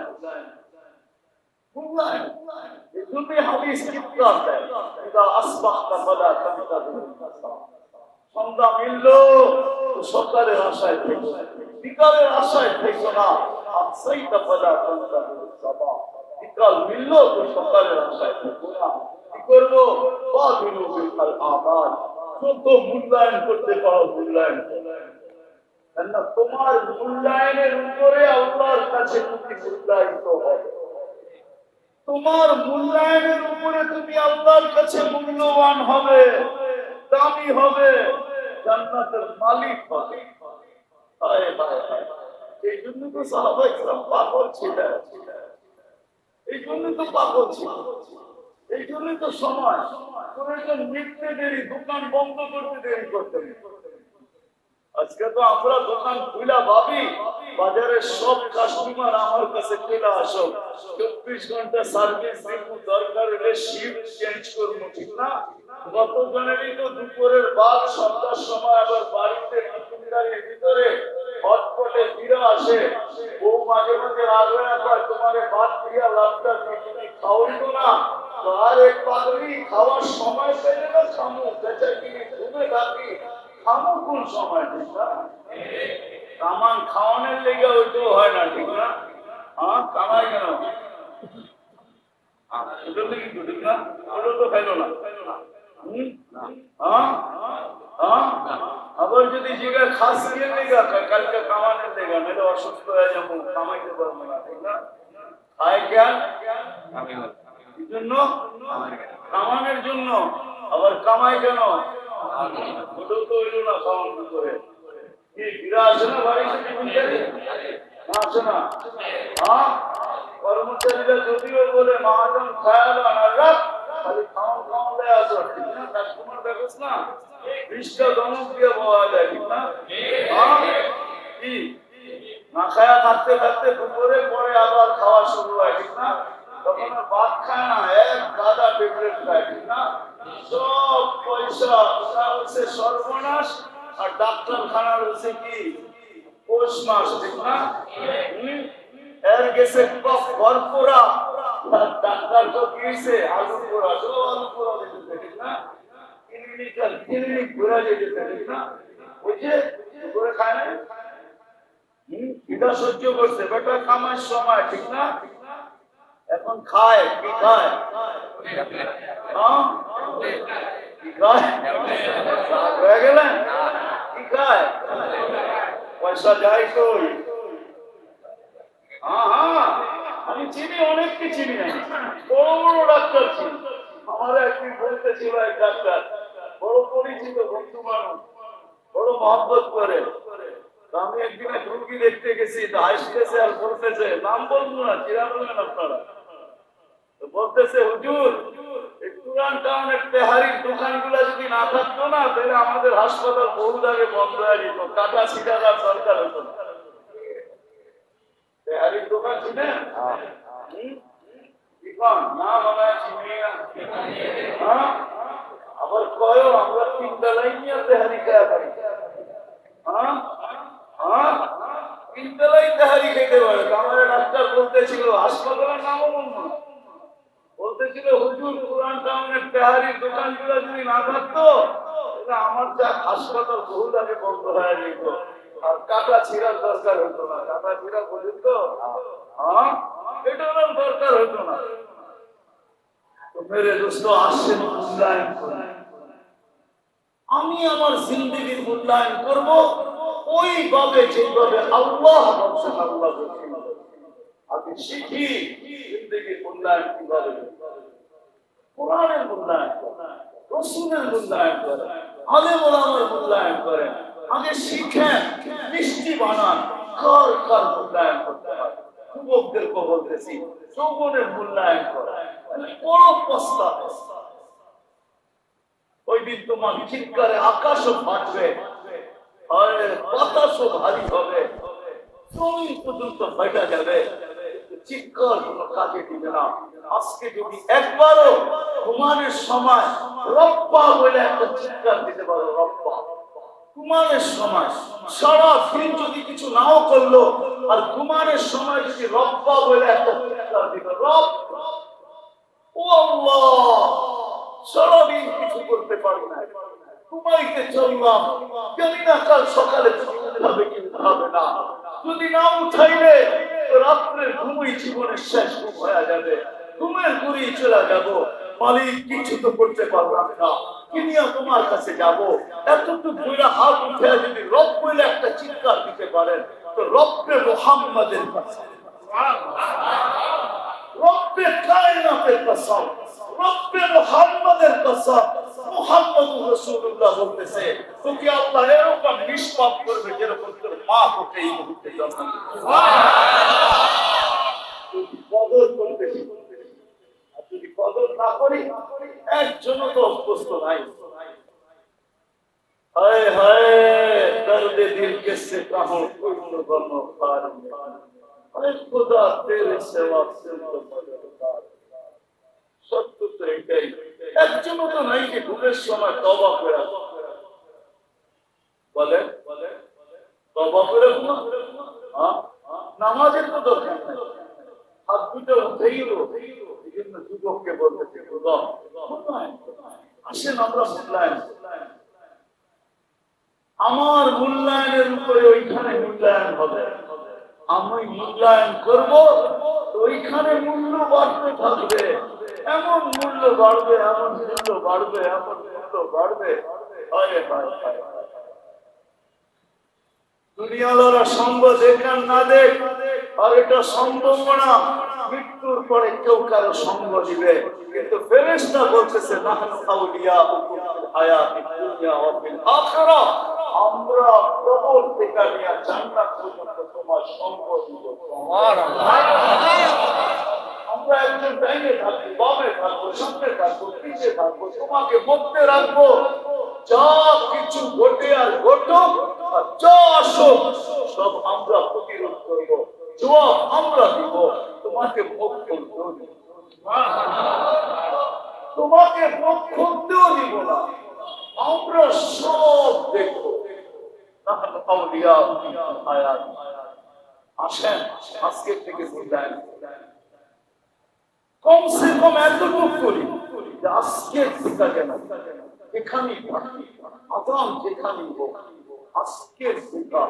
S1: এই জন্যই হাদিস কিতাব দেয়, আসবাহতা ফালা তানতাযিরুন নাসা, সন্ধ্যা মিলল সকালের আশায় থেকো, বিকালের আশায় থেকো না, আমসাইতা ফালা তানতাযিরুন সাবাহ, বিকাল মিলল তো সকালের আশায় থেকো না। কি করবো? বাদিলু বিল আমাল, যত মূল্যায়ন করতে পারো মূল্যায়ন করো, কেননা তোমার মূল্যায়নের উপরে আল্লাহর কাছে তুমি মূল্যায়িত হবে। তোমার মূল্যায়নের উপরে তুমি আল্লাহর কাছে মূল্যবান হবে, দামি হবে, জান্নাতের মালিক হবে। এই জন্য তো সাহাবায়ে কেরাম পাগল ছিলেন, এই জন্য তো পাগল ছিল, এই জন্য তো সময় প্রয়োজন মিটতে দেরি, দোকান বন্ধ করতে দেরি করতে। আজকে তো আমরা দোকান খুলা ভাবি বাজারের সব কাস্টমার আমার কাছে চলে আসো, 24 ঘন্টা সার্ভিস দিব, দরকার হলে শিফট চেঞ্জ করবো, ঠিক না? কতজনেরই তো দুপুরের বাদ সন্ধ্যার সময় আবার বাড়িতে টিফিনদারির ভিতরে হটপটে ফিরে আসে, বউ মাঝে মাঝে রাগ হয়ে যায়, তোমারে ভাত দিয়া লাভটা তুমি খাওয়াইতো না, তো আর এক পাগলি খাওয়ার সময় পেলে না খামু, বেচার কিনে ঘুমে থাকি, খামু কোন সময়, ঠিক না? কামান খাওয়ানোর লেগে ওইটাও হয় না, ঠিক না? হ্যাঁ, কামাই কেন ঠিক না? ওটা তো খাইলো না। আবার যদি জিগার খাস দিয়ে লেগা কালকে কামানের লেগা, মেলে অসুস্থ হয়ে যাবো, কামাইতে পারবো না, ঠিক না? খায় কেন? এই জন্য কামানের জন্য। আবার কামাই কেন? ওটাও তো হইল না খাওয়ান করে। কি ফিরে আসে না বাড়িতে টিফিনদারি? আসে না? হ্যাঁ, কর্মচারীরা যদিও বলে মহাজন খেয়াল রাখ, খালি খাওয়ান খাওয়ান দেয় আসো, ঠিক না? কাস্টমার দেখোস না 20টা দমক দিয়ে পাওয়া যায়, ঠিক না? কি না খায়া থাকতে থাকতে দুপুরে পরে আবার খাওয়া শুরু হয়, ঠিক না? তখন আর ভাত খায় না, এক গাদা ট্যাবলেট খায়, ঠিক না? সব পয়সা হচ্ছে সর্বনাশ, আর ডাক্তারখানার হচ্ছে কি পৌষ মাস, ঠিক না? এর গেছে ভরপুরা, ডাক্তার তো কিছে আলু পোড়া, সব আলু পোড়া দিতেছে, ঠিক না? ক্লিনিক ঘুরে যেতেছে, ঠিক না? ওই যে করে খায় না, এটা সহ্য করছে, বেটা কামার সময়, ঠিক না? এখন খায় কি খায়? কি খায়? হয়ে গেলেন কি খায়? পয়সা যায় কই? হ্যাঁ, আমি চিনি, অনেককে চিনি, বড় বড় ডাক্তার চিনি। আমার একদিন বলতেছিল এক ডাক্তার, বড় পরিচিত বন্ধু মানুষ, বড় মহব্বত করে, আমি একদিন এক রুগী দেখতে গেছি, হাসতেছে আর বলতেছে, নাম বলবো না, চিরা বলবেন আপনারা, বলতেছে হুজুর এই পুরান টাউনের তেহারির দোকানগুলো যদি না থাকতো না, তাহলে আমাদের হাসপাতাল বহু আগে বন্ধ হয়ে যেত, কাটা ছিটার সরকার হতো না। তেহারির দোকান ছিলেন না মনে আবার কয় আমরা 3 বেলাই নিয়ে তেহারি খাওয়া পারি। তিনতলাই তেহারি খেতে পারে। আমার ডাক্তার বলতেছিল, হাসপাতালের নামও বলবো না, বলতেছিল হুজুর পুরান টাউনের তেহারির দোকানগুলো যদি না থাকতো, আমার যা হাসপাতাল বহু আগে বন্ধ হয়ে যেত, আর কাটা ছিঁড়ার দরকার হতো না। কাটা ছিঁড়া পর্যন্ত এটা দরকার হতো না। তো মেরে দোস্ত আসছেন মূল্যায়ন করেন। আমি আমার জিন্দগির মূল্যায়ন করব ওইভাবে যেভাবে আল্লাহ বলছেন। আল্লাহ বলছেন আমি শিখি জিন্দগির মূল্যায়ন কিভাবে, কোরআনের মূল্যায়ন করেন, রাসূলের মূল্যায়ন করেন, আলেম ওলামার মূল্যায়ন করেন। আগে শিখেন, মিষ্টি বানান, কার কার মূল্যায়ন করতে হয়। যুবকদেরকে বলতেছি যৌবনের মূল্যায়ন করেন, বড় প্রস্তাব। ওই দিন তোমার চিৎকারে আকাশও ফাটবে, বাতাসও ভারী হবে, জমিন পর্যন্ত ফাটা যাবে, চিৎকার কোনো কাজে দিবে না। আজকে যদি একবারও ঘুমানোর সময় রব্বা বলে একটা চিৎকার দিতে পারো, রব্বা, ঘুমানোর সময় সারা দিন যদি কিছু নাও করলো, আর ঘুমানোর সময় যদি রব্বা বলে একটা চিৎকার দিল, রব ও আল্লাহ, সারাদিন কিছু করতে পারি না, ঘুমাইতে চললাম, জানি না কাল সকালে হবে কি হবে না, যদি না উঠাইলে রাত্রের ঘুমই জীবনের শেষ ঘুম হয়ে যাবে, ঘুমের ঘুরিয়ে চলে যাব, মালিক কিছু তো করতে পারলাম না, কিনিয়া তোমার কাছে যাব। এতটুকু বইরা হাত উঠে যদি রব বলে একটা চিৎকার দিতে পারেন, তো রব্বে মুহাম্মাদের কাছে, রব্বে কায়নাতের কসম, রব্বে মুহাম্মাদের কসম, মুহাম্মদুর রাসূলুল্লাহ বলতেছে, তোকে আল্লাহ এরকম নিষ্পাপ করবে যেরকম তোর মা তোকে এই মুহূর্তে জন্ম দিয়েছে। যদি কদর করতে শিখি, আর যদি কদর না করি, একজনও তো অভ্যস্ত নাই। হায় হায় দর্দে দিল কিসে কাহো কুল্লু গনো পার, আরে খোদা তেরে সেবা সে তো মদদগার। সত্য তো এটাই, একজনও তো নাই যে ঘুমের সময় তওবা করে বলে তওবা করে ঘুমা। নামাজের তো দরকার নাই, হাত দুটো উঠেইল। এই জন্য যুবককে বলতেছে আসেন আমরা মূল্যায়ন, আমার মূল্যায়নের উপরে ওইখানে মূল্যায়ন হবে। আমি মূল্যায়ন করব, ওইখানে মূল্য বাড়তে থাকবে, এমন মূল্য বাড়বে, এমন মূল্য বাড়বে, এমন মূল্য বাড়বে। দুনিয়ালারা সঙ্গ দেখান না দেখ, আর এটা সম্ভব না মৃত্যুর পরে কেউ কারো সঙ্গ দিবে। কিন্তু ফেরেশতা বলতেছে নাহনু আউলিয়াউকুম ফিল হায়াতিদ দুনিয়া ওয়া ফিল আখিরাহ, আমরা কবর থেকে নিয়ে জান্নাত পর্যন্ত তোমার সঙ্গ দিব। সুবহানাল্লাহ। আমরা একজন ডাইনে থাকবো, বামে থাকবো, সামনে থাকবো, পিছে থাকবো, তোমাকে মধ্যে রাখবো। যা কিছু ঘটে আর ঘটুক, আর যা আসুক, সব আমরা প্রতিরোধ করবো, জবাব আমরা দিব। তোমাকে মুখ খুলতেও দিব, তোমাকে মুখ খুলতেও দিব না, আমরা সব দেখবো। আসেন আজকের থেকে মূল্যায়ন কমসে কম এতটুকু করি, আজকের থেকে কেন এখানেই থাকি, আজান যেখানেই হোক, আজকের থেকে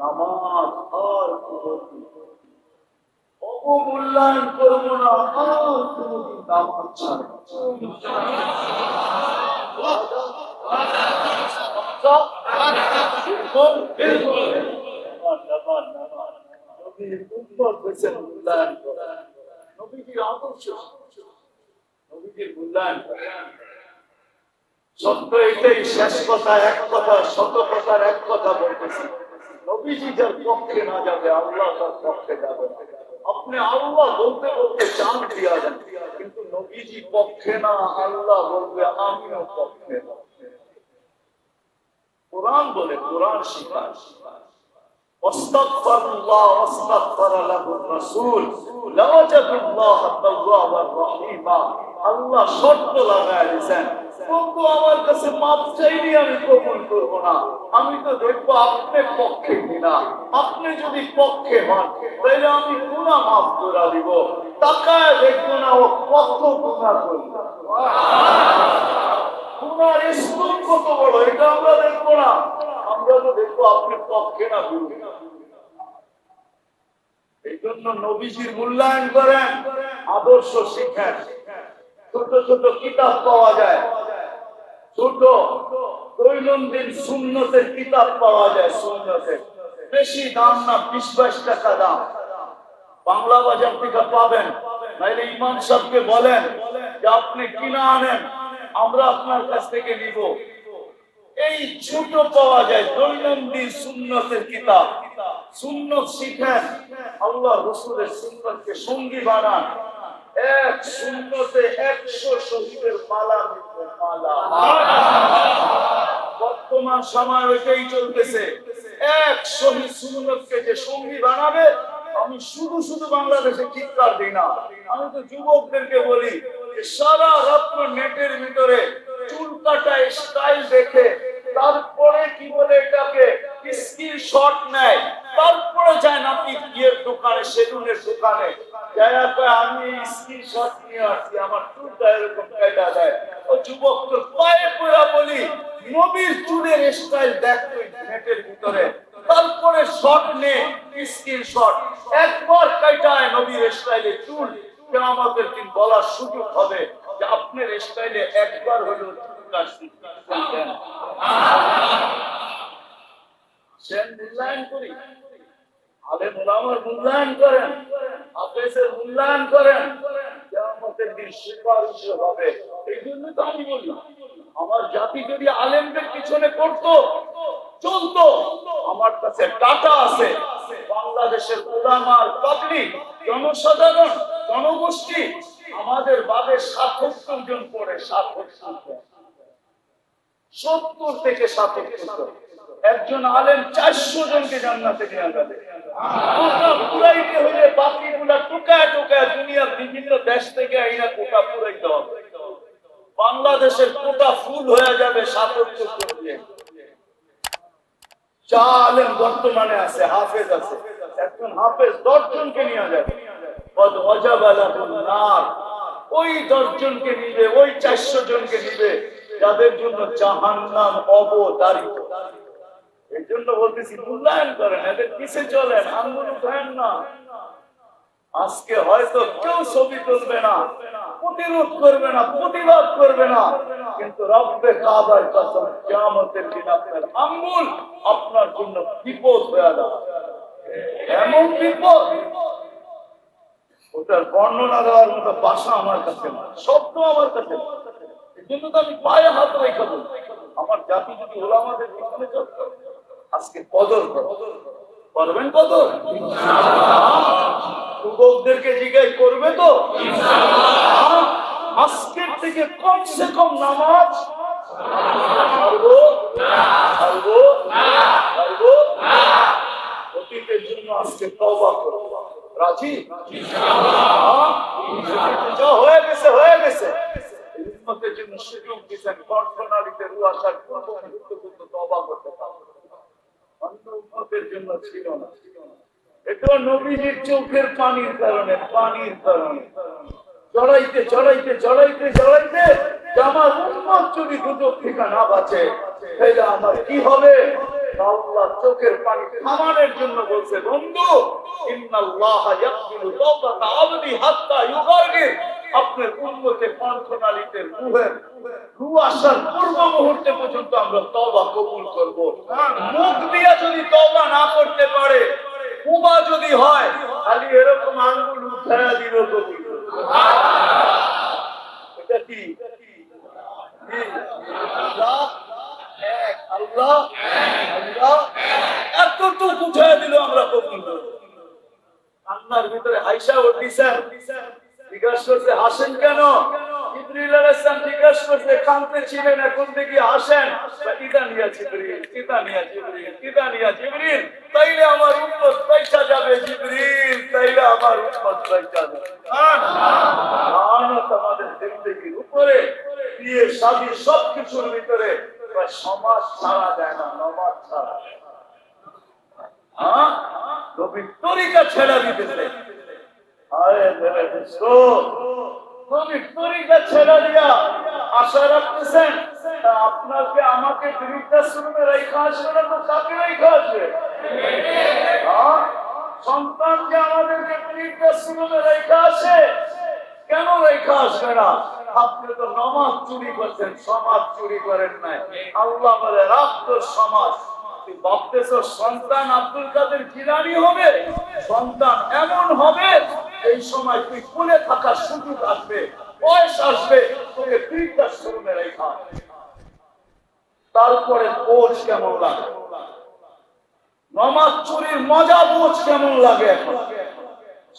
S1: নামাজ আর অবমূল্যায়ন করবো না, আর কোনদিন নামাজ ছাড়ব সত্য এটাই, শেষ কথা এক কথা, শত কথার এক কথা বলতেছি। নবীজি যার পক্ষে না যাবে আল্লাহ তার পক্ষে যাবে। আপনি আল্লাহ বলতে বলতে চান দিয়া যান, কিন্তু নবীজি পক্ষে না, আল্লাহ বলবে আমিও পক্ষে না। কোরআন বলে, কোরআন শিখায় আস্তাগফিরুল্লাহ ওয়াস্তাগফার লাহুর রাসূল লাওয়াজাদুল্লাহ তাওয়াবার রহিমা। আল্লাহ শর্ত লাগায় দিয়েছেন, বন্ধু আমার কাছে মাপ চাইলে আমি কবুল করব না। আমি তো দেখবো আপনি পক্ষে কিনা। আপনি যদি পক্ষে হন তাহলে আমি গুনাহ মাফ করে দিব। তাকায় দেখবো না ও কত গুনাহ করলো, গুনার স্তর কত বড়, এটা আমরা দেখবো না। আমরা তো দেখবো আপনি পক্ষে না বিরোধী। এই জন্য নবীজির মূল্যায়ন করেন, আদর্শ শিখেন। ছোট ছোট কিতাব পাওয়া যায়, ছোট দৈনন্দিন সুন্নতের কিতাব পাওয়া যায়। সুন্নতের বেশি দাম না, 20-22 টাকা দাম। বাংলা বাজার থেকে পাবেন, নাইলে ইমাম সাহেবকে বলেন যে আপনি কিনা আনেন, আমরা আপনার কাছ থেকে নিব। এই ছোট পাওয়া যায় দৈনন্দিন সুন্নতের কিতাব। সুন্নত শিখেন, আল্লাহ রসুলের সুন্নতকে সঙ্গী বানান। এক সুন্নতে 100 শহীদের মালা মিলবে, মালা। বর্তমান সময় ওইটাই চলতেছে। এক শহীদ সুন্নতকে যে সঙ্গী বানাবে, আমি শুধু শুধু বাংলাদেশে চিৎকার দিই না, আমি তো যুবকদেরকে বলি যে সারা রাত্র নেটের ভিতরে চুল কাটা স্টাইল দেখে, তারপরে কি বলে এটাকে স্ক্রিনশট নেয়, তারপরে যায় নাকি বিয়ের দোকানে, সেলুনের দোকানে আমি স্ক্রিনশট নিয়ে আসছি, আমার চুলটা এরকম কাটা দেয়। ও যুবক তো পায়ে পড়া বলি, নবীর চুলের স্টাইল দেখতো নেটের ভিতরে, তারপরে শট নে স্ক্রিনশট, একবার কাটায় নবীর স্টাইলে চুল। আমাদের দিন বলার সুযোগ হবে যে আপনার স্টাইলে একবার হলো চুল কাটছি। মূল্যায়ন করি, আলেম ওলামার মূল্যায়ন করেন, হাফেজের মূল্যায়ন করেন, কিয়ামতের দিন সুপারিশ হবে। এই জন্য তো আমি বলি, আমার জাতি যদি আলেমদের পিছনে করতো, চলতো। আমার কাছে টাকা আছে, বাংলাদেশের ওলামার পাবলিক, জনসাধারণ, জনগোষ্ঠী আমাদের বাদে ৭০ জন পড়ে, ৭০ থেকে ৭০ জন। একজন আলেম 400 জনকে জান্নাতে নিয়ে যাবে। পুরাইতে হলে বাকিগুলা টোকায় টোকায় দুনিয়ার বিভিন্ন দেশ থেকে আইনা কোটা পুরাইতে হবে। বাংলাদেশের কোটা ফুল হয়ে যাবে ৭০ জন দিয়ে। যা আলেম বর্তমানে আছে, হাফেজ আছে, একজন হাফেজ 10 জনকে নিয়ে যাবে। ওই 10 জনকে নিবে, ওই 400 জনকে নিবে যাদের জন্য জাহান্নাম অবধারিত। এই জন্য বলতেছি মূল্যায়ন করেন, এদের পিছে চলেন, আঙ্গুল উঠায়েন না। আজকে হয়তো কেউ ছবি তুলবে না, প্রতিরোধ করবে না, প্রতিবাদ করবে না, কিন্তু রব্বে কাবার কসম কিয়ামতের দিন আপনার আঙ্গুল আপনার জন্য বিপদ হয়ে দাঁড়াবে। এমন বিপদ, ওটার বর্ণনা দেওয়ার মতো ভাষা আমার কাছে না, শব্দ আমার কাছে না। এই জন্য তো আমি পায়ে হাত রেখে বলি, আমার জাতি যদি ওলামাদের পিছনে চলতো, আজকে কদর করবেন, কদর যুবকদেরকে জিজ্ঞাসা করবে তো আজকের থেকে কমসে কম নামাজ অতীতের জন্য আজকে তওবা করব। রাজি? যা হয়ে গেছে হয়ে গেছে। উম্মতের জন্য সুযোগ দিয়েছেন, কণ্ঠনালীতে রূহ আসার পূর্ব মুহূর্তে তওবা করতে পারবে। অন্য উম্মতের জন্য ছিল না। এটা নবীজির চোখের পানির কারণে, পানির কারণে জড়াইতে জড়াইতে জড়াইতে জড়াইতে আমার উম্মত যদি দুটো থেকে না বাঁচে তাহলে আমার কি হবে? আল্লাহ চোখের পানি থামানোর জন্য বলছে, বন্ধু ইন্নাল্লাহা ইয়াকবিলু তাওবাতা আবদি হাত্তা ইউগারগির। আপনার উম্মতের কণ্ঠনালীতে রূহ আসার পূর্ব মুহূর্তে পর্যন্ত আমরা তওবা কবুল করব। মুখ দিয়ে যদি তওবা না করতে পারে, কুবা যদি হয়, খালি এরকম আঙ্গুল উঠায়া দিল কবি। এটা কি আল্লাহ আল্লাহ এতটুকু মুবারক উঠায় দিল আমরা কবুল করব। আল্লাহর ভিতরে আয়েশা উঠিছেন, জিজ্ঞাসা করছে হাসেন কেন? জিবরিল আলাইহিস সালাম জিজ্ঞাসা করছে কাঁদতে ছিলেন, এখন দেখি হাসেন। ইদানিয়া জিবরিল, ইদানিয়া জিবরিল, ইদানিয়া জিবরিল, তাইলে আমার উম্মত পয়সা যাবে জিবরিল, তাইলে আমার উম্মত পয়সা যাবে। লানত আমাদের জিন্দেগির উপরে, বিয়ে শাদী সবকিছুর ভিতরে সমাজ ছাড়া যায় না, নামাজ ছাড়া। হ্যাঁ, নবীর তরিকা ছেড়ে দিতেছে। আরে মেরে দোস্ত, নবীর তরিকা ছেড়ে দিয়া আশা রাখতেছেন আপনাকে আমাকে বৃদ্ধাশ্রমে রেখে আসবে না তো কাকে রেখে আসবে? সন্তান যে আমাদেরকে বৃদ্ধাশ্রমে রেখে আসে, কেন রেখে আসবে না? আপনি তো নামাজ চুরি করছেন, সমাজ চুরি করেন নাই। আল্লাহ বলে রাখতো সমাজ। ভাবতেছ সন্তান আব্দুল কাদের জিলানী হবে? সন্তান এমন হবে এই সময় তুই কোলে থাকার সুযোগ আসবে, বয়স আসবে, তোকে বৃদ্ধাশ্রমে রেখা। তারপরে বোঝ কেমন লাগে, নামাজ চুরির মজা বোঝ কেমন লাগে। এখন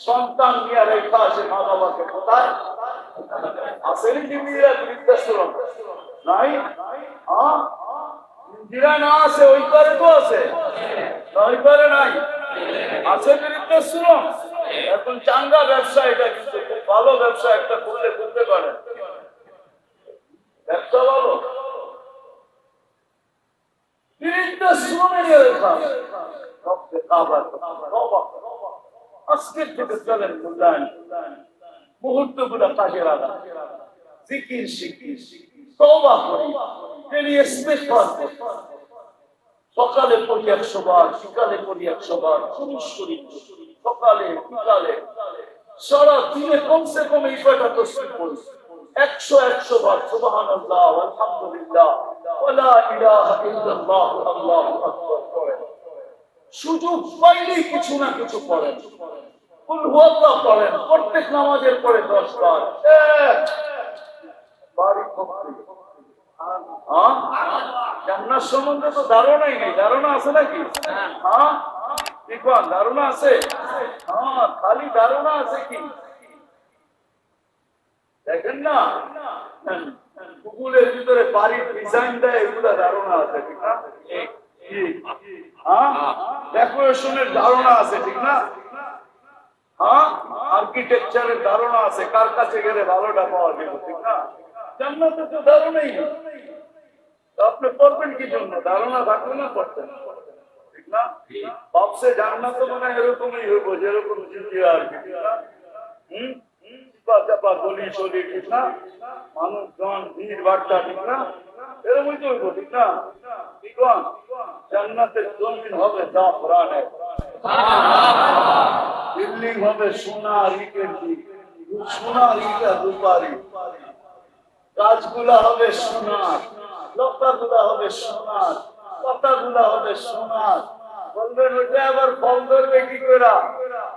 S1: সন্তান নিয়ে রেখা আসে মা বাবাকে, কোথায় আসেনি জিমিরা বৃদ্ধাশ্রম? নাই। ইন্দিরা না আছে, ওই পারে তো আছে, ওই পারে নাই, আছে বৃদ্ধাশ্রম। এখন চাঙ্গা ব্যবসা, এটা কিন্তু খুব ভালো ব্যবসা, একটা করলে করতে পারে, ব্যবসা ভালো। বৃদ্ধাশ্রমে নিয়ে রেখা আজকের থেকে চলেন মূল্যায়ন, মুহূর্ত গুলা কাজে লাগা, জিকির শিখি, তওবা করি, ইস্তেগফার করি। সকালে পড়ি 100 বার, বিকালে পড়ি 100 বার, সকালে বিকালে সারা দিনে কমসে কম এই কয়টা তাসবিহ পড়ি। 100 বার সুবহানাল্লাহ, আলহামদুলিল্লাহ, ওয়ালা ইলাহা ইল্লাল্লাহ, আল্লাহু আকবার পড়েন। সুযোগ পাইলেই কিছু না কিছু পড়েন, কুল হুয়াল্লাহ পড়েন, প্রত্যেক নামাজের পরে 10 বার। জান্নাত সম্বন্ধে তো ধারণাই নেই, ধারণা আছে নাকি? হ্যাঁ, ধারণা আছে? হ্যাঁ, খালি ধারণা আছে কি দেখেন না, গুগলের ভিতরে বাড়ির ডিজাইন দেয়, এগুলা ধারণা আছে, ঠিক না? ডেকোরেশনের ধারণা আছে, ঠিক না? হ্যাঁ, আর্কিটেকচারের ধারণা আছে, কার কাছে গেলে ভালোটা পাওয়া যাবে, ঠিক না? জান্নাতে তো ধারণাই নেই, আপনি পড়বেন কি জন্য? ধারণা থাকলে না পড়তেন, ঠিক না? ভাবছে জান্নাত মানে এরকমই হইব যেরকম জিন্দিরা আর কি, ঠিক না? চাপা গলি চলি, ঠিক না? মানুষজন ভিড় বাড়টা, ঠিক না? এরকমই তো হইব, ঠিক না? ঠিক না? জান্নাতের জমিন হবে জাফরানে, বিল্ডিং হবে সোনার ইটের দিক, সোনার ইটা রূপারি, গাছগুলা হবে সোনার, লতাগুলা হবে সোনার, পাতাগুলা হবে সোনার। বলবেন ওইটা আবার ফল ধরবে কি করে?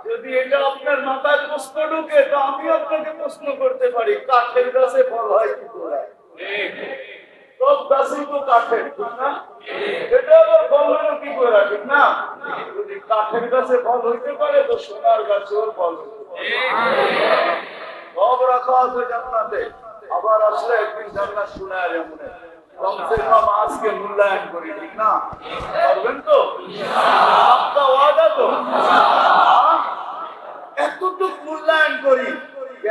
S1: যদি এটা আপনার মাথায় প্রশ্ন ঢুকে, তো আমি আপনাকে প্রশ্ন করতে পারি, কাঠের গাছে ফল হয় কি করে? সব গাছই তো কাঠের, ঠিক না? এটা আবার ফল হলো কি করে, ঠিক না? যদি কাঠের গাছে ফল হইতে পারে, তো সোনার গাছেও ফল হইতে পারে। সব রাখা আছে জান্নাতে। আবার আসলে একদিন জান্নাত শোনায় যেমন কমসে কম আজকে মূল্যায়ন করি, ঠিক না? পারবেন তো? আপনার ওয়াদা তো? এতটুক মূল্যায়ন করি,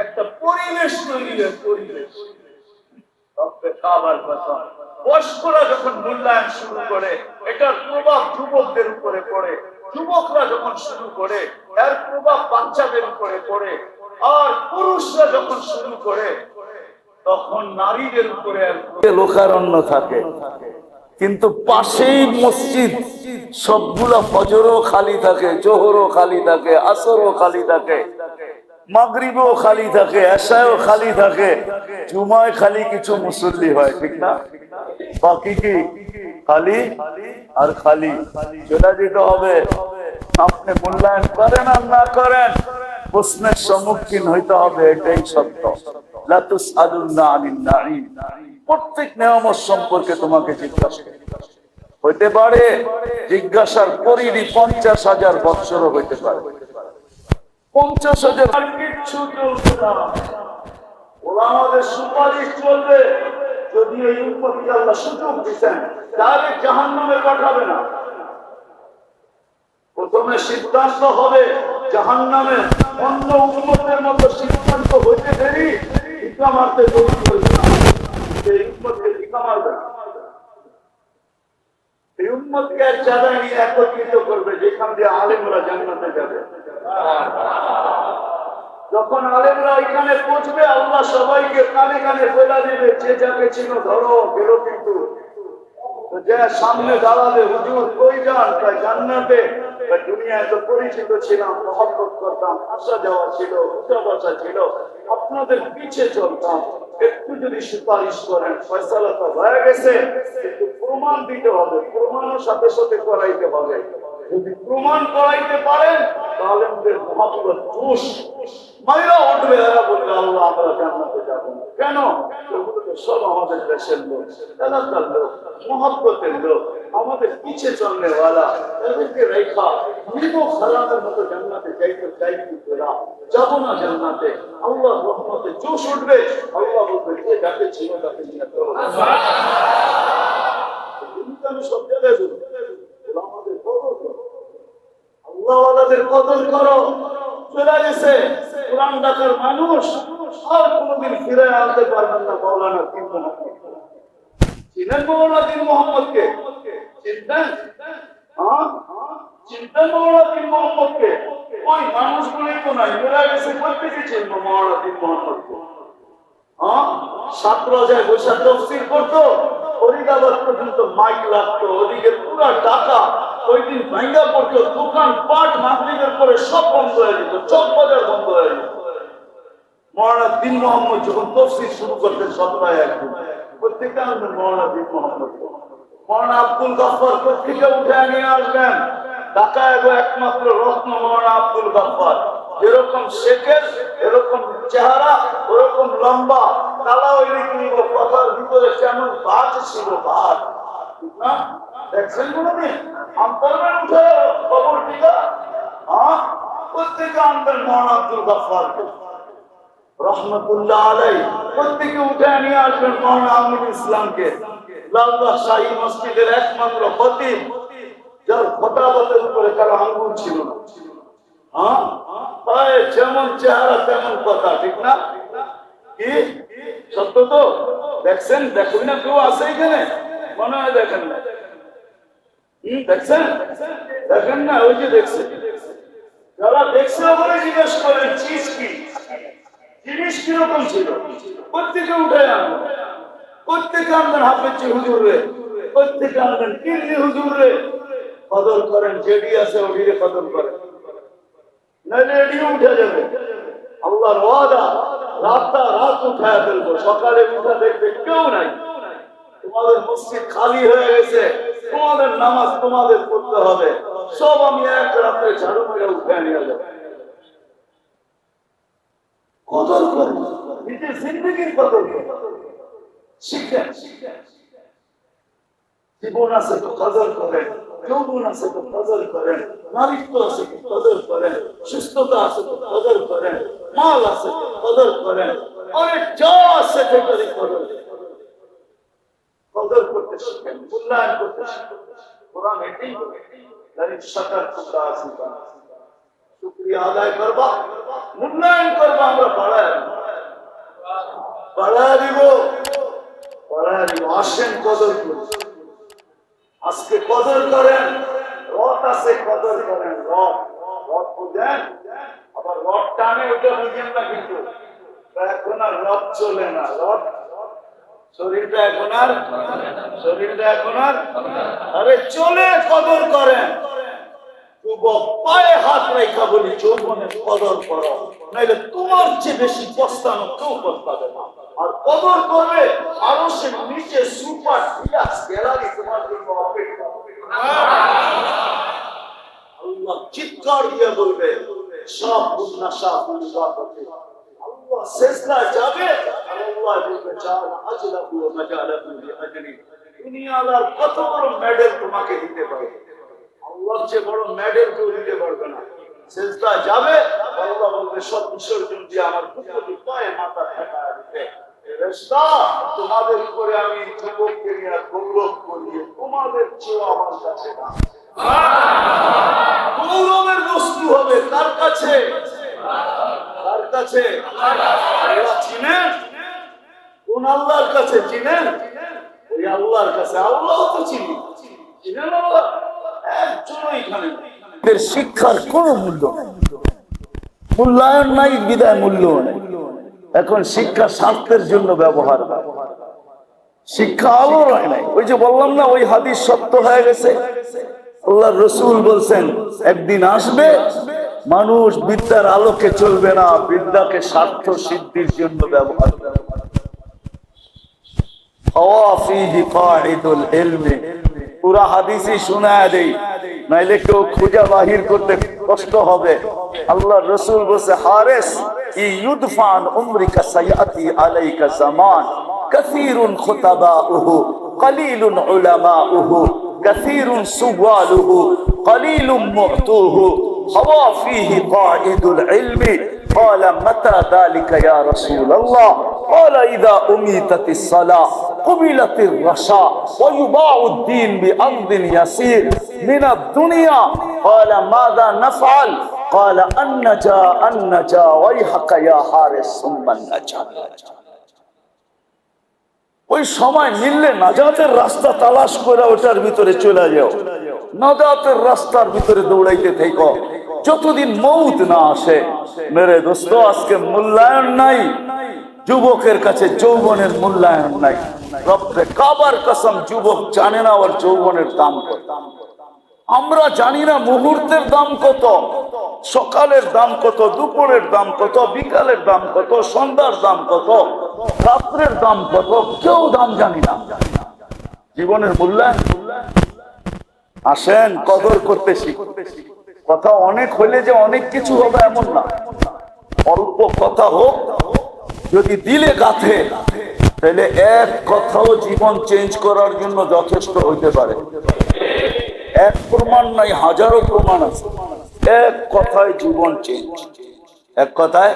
S1: একটা পরিবেশ তৈরি হয়, পরিবেশ। বয়স্করা যখন মূল্যায়ন শুরু করে, এটার প্রভাব যুবকদের উপরে পড়ে, যুবকরা যখন শুরু করে এর প্রভাব বাচ্চাদের উপরে পড়ে, আর পুরুষরা যখন শুরু করে তখন নারীদের উপরে লোকারণ্য থাকে। কিন্তু পাশেই মসজিদ, সবগুলা ফজরও খালি থাকে, জোহরও খালি থাকে, আসরও খালি থাকে, মাগরিবও খালি থাকে, এশাও খালি থাকে, জুমায় খালি কিছু মুসল্লি হয়, ঠিক না? বাকি কি খালি আর খালি। চলে যেতে হবে। আপনি মূল্যায়ন করেন আর না করেন, প্রশ্নের সম্মুখীন হইতে হবে, এটাই সত্য। লা তুসআলুনা আনিন নাঈম, প্রত্যেক নিয়ামত সম্পর্কে তোমাকে জিজ্ঞাসা করবে। হইতে পারে জিজ্ঞাসার পরিধি 50,000 বৎসর হইতে পারে। 50,000 কিচ্ছু চলবে না। ওলামাদের সুপারিশ চলবে। যদি এই উম্মতকে আল্লাহ সুযোগ দিতেন তাহলে জাহান্নামে পাঠাবে না। প্রথমে সিদ্ধান্ত হবে জাহান্নামে, অন্য উম্মতের মতো সিদ্ধান্ত হইতে দেরি ইকা মারতে দেরি করবে না। এই উম্মতকে ইকা মারবে না। এই উম্মতকে এক জায়গায় নিয়ে একত্রিত করবে যেখান দিয়ে আলেমরা জান্নাতে যাবে। যখন আলেমরা এখানে পৌঁছবে আল্লাহ সবাইকে কানে কানে বলে দিবে যে যাকে চিনো ধরো বেরো। কিন্তু যে সামনে দাঁড়াবে হুজুর কই যান, তাই জান্নাতে। দুনিয়ায় তো পরিচিত ছিলাম, মহব্বত করতাম, আসা যাওয়া ছিল, উঠা বসা ছিল, আপনাদের পিছে চলতাম, একটু যদি সুপারিশ করেন ফয়সালা তো হয়ে গেছে, কিন্তু প্রমাণ দিতে হবে, প্রমাণের সাথে সাথে করাইতে হবে। যদি প্রমাণ করাইতে পারেন তাহলে আমাদের মহব্বত জোশ মাইরা উঠবে। এরা বলবে আল্লাহ আমরা জান্নাতে যাব। কেন? সব আমাদের দেশের লোক, এলাকার লোক, মহব্বতের লোক, আমাদের পিছে চলনেওয়ালা। এদেরকে রেখা নিমো খারাপের মতো জান্নাতে যাইতে চাইছি তোরা যাবো না জান্নাতে। আল্লাহ রহমতে জোশ উঠবে। আল্লাহ বলবে যে যাকে ছিল তাকে নিয়ে চলো। আমি সব জায়গায় বলি আমাদের কদর করো, আল্লাহওয়ালাদের কদর করো। চলে গেছে কোরআন ডাকার মানুষ, আর কোনদিন ফিরে আনতে পারবেন না মৌলানা তিন মোহাম্মদ। চিনেন মৌলানা তিন মোহাম্মদকে? চিনতেন? চিনতেন মৌলানা তিন মোহাম্মদকে? ওই মানুষগুলোই তো নাই, ফিরে গেছে প্রত্যেকে চিনবো মৌলানা তিন মোহাম্মদকে। ছাত্র যায় বৈশাখ তফসিল করতো, ফরিদাবাদ পর্যন্ত মাইক লাগতো, ওদিকে পুরা টাকা ওই দিন ভাঙ্গা পড়তো, দোকান পাট মাগরিবের পরে সব বন্ধ হয়ে যেত, চক বাজার বন্ধ হয়ে যেত। মৌলানা দিন মোহাম্মদ যখন তফসিল শুরু করতেন সপ্তাহে একদিন, প্রত্যেকটা আনবেন মৌলানা দিন মোহাম্মদ। মৌলানা আব্দুল গফফার প্রত্যেকে উঠে নিয়ে আসবেন। ঢাকায় একমাত্র রত্ন মৌলানা আব্দুল গফফার। এরকম শেখের, এরকম চেহারা, ওরকম লম্বা, কালা ওই কথার ভিতরে কেমন বাজ ছিল, বাজ না দেখছেন কোনদিন? আনতেন উঠে খবর টিকা। প্রত্যেকে আনবেন মৌলানা আব্দুল গফফারকে রহমতুল্লাহ আলাইহি। প্রত্যেকে উঠে নিয়ে আসবেন মৌলানা আমিনুল ইসলামকে, লালবাগ শাহী মসজিদের একমাত্র খতিব, যার খতাবতের উপরে কারো আঙ্গুল ছিল না। যেমন চেহারা তেমন কথা, ঠিক না? কি সত্য তো? দেখছেন? দেখুন না কেউ আছে এখানে? মনে হয় দেখেন না। দেখছেন? দেখেন না? ওই যে দেখছেন, যারা দেখছে ওখানে জিজ্ঞেস করেন চিজ কি, জিনিস কিরকম ছিল। প্রত্যেকে উঠে আনবেন, প্রত্যেকে আনবেন হাফেজ হুজুর রে, প্রত্যেকে আনবেন কিরলি হুজুর রে। কদর করেন, যেটি আছে ওটিরে কদর করেন, নাহলে এটিও উঠে যাবে। আল্লাহর ওয়াদা, রাতটা রাত উঠায় ফেলবো, সকালে উঠা দেখবে কেউ নাই, তোমাদের মসজিদ খালি হয়ে গেছে, তোমাদের নামাজ তোমাদের পড়তে হবে, সব আমি এক রাত্রে ঝাড়ু মেরে উঠে নিয়ে যাবো। কদর করেন, নিজের জিন্দগির কদর করেন, শিখেন। জীবন আছে তো কদর করেন, যৌবন আছে তো কদর করেন, নারীত্ব আছে তো কদর করেন, সুস্থতা আছে তো কদর করেন, মাল আছে তো কদর করেন, অনেক যা আছে সেটারই কদর কদর করতে শিখেন, মূল্যায়ন করতে শিখেন। কোরআন এটাই বলে, শাকার তোমরা আসিবা, শুকরিয়া আদায় করবা, মূল্যায়ন করবা, আমরা বাড়ায় দিব, বাড়ায় দিব। আসেন কদর করি, আজকে কদর করেন। রথ আছে, কদর করেন। রথ রথ বুঝেন, আবার রথ টানে ওটা বুঝেন না, কিন্তু এখন আর রথ চলে না। রথ শরীরটা এখন আর আরে চলে, কদর করেন। যুবক পায়ে হাত রেখা বলি যৌবনের কদর করো, নাইলে তোমার চেয়ে বেশি পস্তানো কেউ পস্তাবে না। আর কদর করবে আরো সে নিচে সুপার ডিলাক্স গ্যালারি তোমার জন্য অপেক্ষা। আল্লাহ চিৎকার দিয়ে বলবে সব গুনাহ আল্লাহ সেজদা যাবে, আর আল্লাহ বলবে জাআলা আজলাহু ওয়া মাজালাহু লিআজলি দুনিয়ার কত বড় মেডেল তোমাকে দিতে পারে, আল্লাহর চেয়ে বড় মেডেল কেউ দিতে পারবে না। সেজদা যাবে, আল্লাহ বলবে সব বিসর্জন দিয়ে আমার পুত্রটি পায়ে মাথা ঠেকা দিতে। ফেরেশতা, তোমাদের উপরে আমি যুবককে নিয়ে গৌরব করি, তোমাদের চেয়ে আমার কাছে না। গৌরবের বস্তু হবে কার কাছে? কার কাছে? আল্লাহ চিনেন? কোন আল্লাহর কাছে চিনেন? ওই আল্লাহর কাছে। আল্লাহ তো চিনি, চিনেন আল্লাহ? একজনও এখানে শিক্ষার কোন মূল্য মূল্যায়ন নাই, বিদায় মূল্য নেই। এখন শিক্ষা স্বার্থের জন্য ব্যবহার, শিক্ষা আলো নাই। ওই যে বললাম না, ওই হাদিস সত্য হয়ে গেছে। আল্লাহর রাসূল বলছেন একদিন আসবে মানুষ বিদ্যার আলোকে চলবে না, বিদ্যাকে স্বার্থ সিদ্ধির জন্য ব্যবহার করবে। পুরা হাদিসই শোনায় দেই, নাইলে কেউ খুঁজে বাহির করতে কষ্ট হবে। আল্লাহর রাসূল বলছে, হারিস ইউদফান উমরিকা সায়াতি আলাইকা জামান কাসীরুন খুতাবাউহু কলিলুন উলামাউহু কাসীরুন সুওয়ালুহু কলিলুম মু'তুহু হাওয়া ফীহি কাঈদুল ইলমি قال متى ذلك يا رسول الله قال إذا أميتت الصلاة قبلت الرشاء ويباع الدين بأرض يسير من الدنيا قال ماذا نفعل قال النجا ويحك يا حارس ثم النجا। ওই সময় মিললে নাজাতের রাস্তা তালাশ করে ওটার ভিতরে চলে যাও, নাজাতের রাস্তার ভিতরে দৌড়াইতে থেকো যতদিন মৌত না আসে। মেরে দোস্ত, আজকে মূল্যায়ন নাই যুবকের কাছে, যৌবনের মূল্যায়ন নাই। রব্বে কাবার কসম, যুবক জানে না ওর যৌবনের দাম কত। আমরা জানি না মুহূর্তের দাম কত, সকালের দাম কত, দুপুরের দাম কত, বিকালের দাম কত, সন্ধ্যার দাম কত, রাত্রের দাম কত, কেউ দাম জানি না। জীবনের মূল্যায়ন আসেন কদর করতে শিখতে। কথা অনেক হইলে যে অনেক কিছু হবে এমন না, অল্প কথা হোক যদি দিলে গাথে, তাহলে এক কথাও জীবন চেঞ্জ করার জন্য যথেষ্ট হইতে পারে। এক প্রমাণ নাই, হাজারো প্রমাণ আছে। এক কথায় জীবন চেঞ্জ, এক কথায়,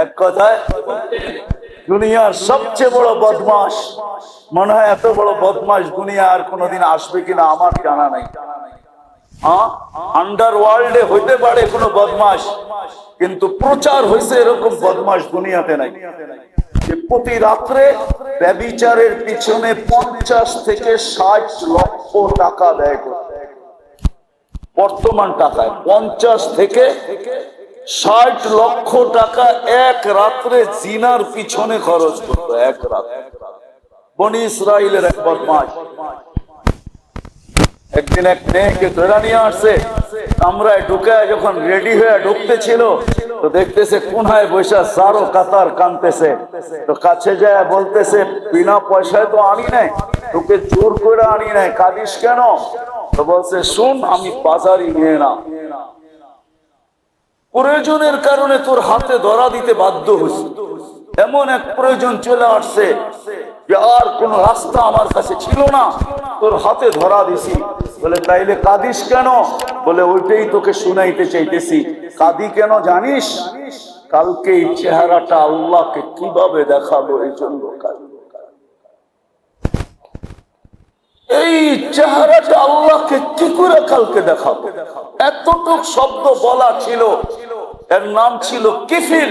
S1: এক কথায়। দুনিয়ার সবচেয়ে বড় বদমাস, মনে হয় এত বড় বদমাস দুনিয়া আর কোনোদিন আসবে কিনা আমার জানা নাই। আন্ডারওয়ার্ল্ডে হইতে পারে কোন বদমাস, কিন্তু প্রচার হয়েছে এরকম বদমাস দুনিয়াতে নাই। প্রতি রাত্রে ব্যভিচারের পিছনে 50 থেকে 60 লক্ষ টাকা ব্যয় করতে, বর্তমান টাকায় 50 থেকে 60 লক্ষ টাকা এক রাত্রে জিনার পিছনে খরচ করতো। এক রাত। বনি ইসরাইলের এক বদমাস একদিন এক মেয়েকে ধরে নিয়ে আসছে, আমরা ঢুকে যখন রেডি হয়ে ঢুকতেছিল তো দেখতেছে কোনায় বৈশা সারো কাতার কানতেছে। তো কাছে যায় বলতেছে, বিনা পয়সায় তো আনি নাই, তোকে জোর করে আনি নাই, কাঁদিস কেন? তো বলছে, শুন, আমি বাজারি নিয়ে না, প্রয়োজনের কারণে তোর হাতে ধরা দিতে বাধ্য হয়েছে। এমন এক প্রয়োজন চলে আসছে যে আর কোন রাস্তা আমার কাছে ছিল না, তোর হাতে ধরা দিছি। বলে, তাইলে কাঁদিস কেন? বলে, ওইটাই তোকে শুনাইতে চাইতেছি। কাঁদি কেন জানিস? কালকে এই চেহারাটা আল্লাহকে কিভাবে দেখাবো, এই জন্য কাঁদি। এই চেহারাটা আল্লাহকে কি করে কালকে দেখাবো? এতটুক শব্দ বলা ছিল, এর নাম ছিল কিফিল।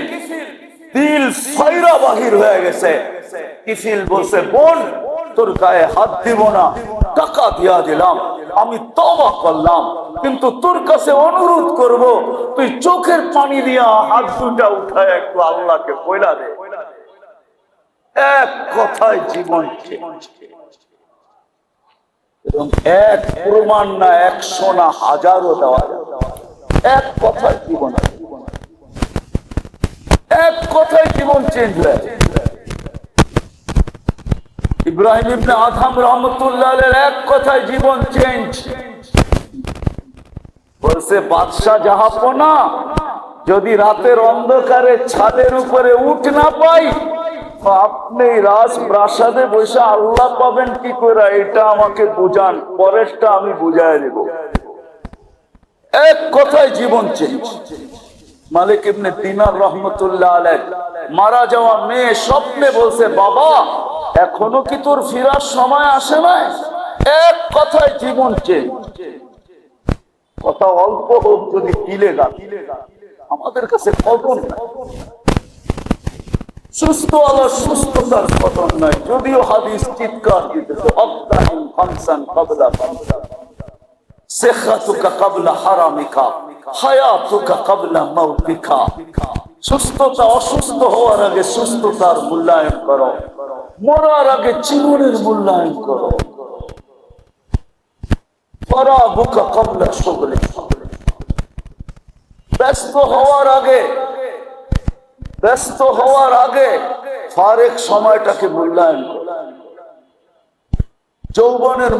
S1: দিল ফায়রা বাহির হয়ে গেছে। কিফিল বলছে, বোন, তোর গায়ে হাত দিব না, টাকা দিয়া দিলাম, আমি তওবা করলাম, কিন্তু তোর কাছে অনুরোধ করব, তুই চোখের পানি দিয়া হাত দুটা উঠায় একটু আল্লাহকে পয়লা দে। এক কথায় জীবন চেঞ্জ। এবং এক প্রমাণ না, 100 না, হাজারও দেওয়া যাবে। এক কথায় জীবন, এক কথায় জীবন চেঞ্জ হয়ে। ইব্রাহিম ইবনে আদহাম রাহমাতুল্লাহ আলাইহির এক কথায় জীবন চেঞ্জ। বলছে, বাদশা জাহাপনা, যদি রাতের অন্ধকারে ছাদের উপরে উঠ না পাই আপনি রাজপ্রাসাদে বসে আল্লাহ পাবেন কি করে, এটা আমাকে বুঝান, পরেরটা আমি বুঝাই দেব। এক কথায় জীবন চেঞ্জ। মালিক ইবনে দিনার রহমতুল্লাহ আলাইহি মারা যাওয়া মেয়ে স্বপ্নে বলছে, বাবা এখনো কি তোর ফিরার সময় আসে নাই? এক কথায় জীবন চেঞ্জ। কথা অল্প হোক, যদি কিলে গা আমাদের কাছে কদর নাই। সুস্থ আলো সুস্থতার কদর নাই, যদিও হাদিস চিৎকার দিতেছে অত্যাহিন খামসান ক্বাবলা খামসা, সিহহাতুকা ক্বাবলা হারামিকা, হায়াতুকা ক্বাবলা মাউতিকা। সুস্থতা অসুস্থ হওয়ার আগে সুস্থতার মূল্যায়ন করো, মরার আগে জীবনের মূল্যায়ন করো। ফারাগুকা ক্বাবলা শুগলিকা, ব্যস্ত হওয়ার আগে ফারেক সময়টাকে মূল্যায়ন করো। যৌবনের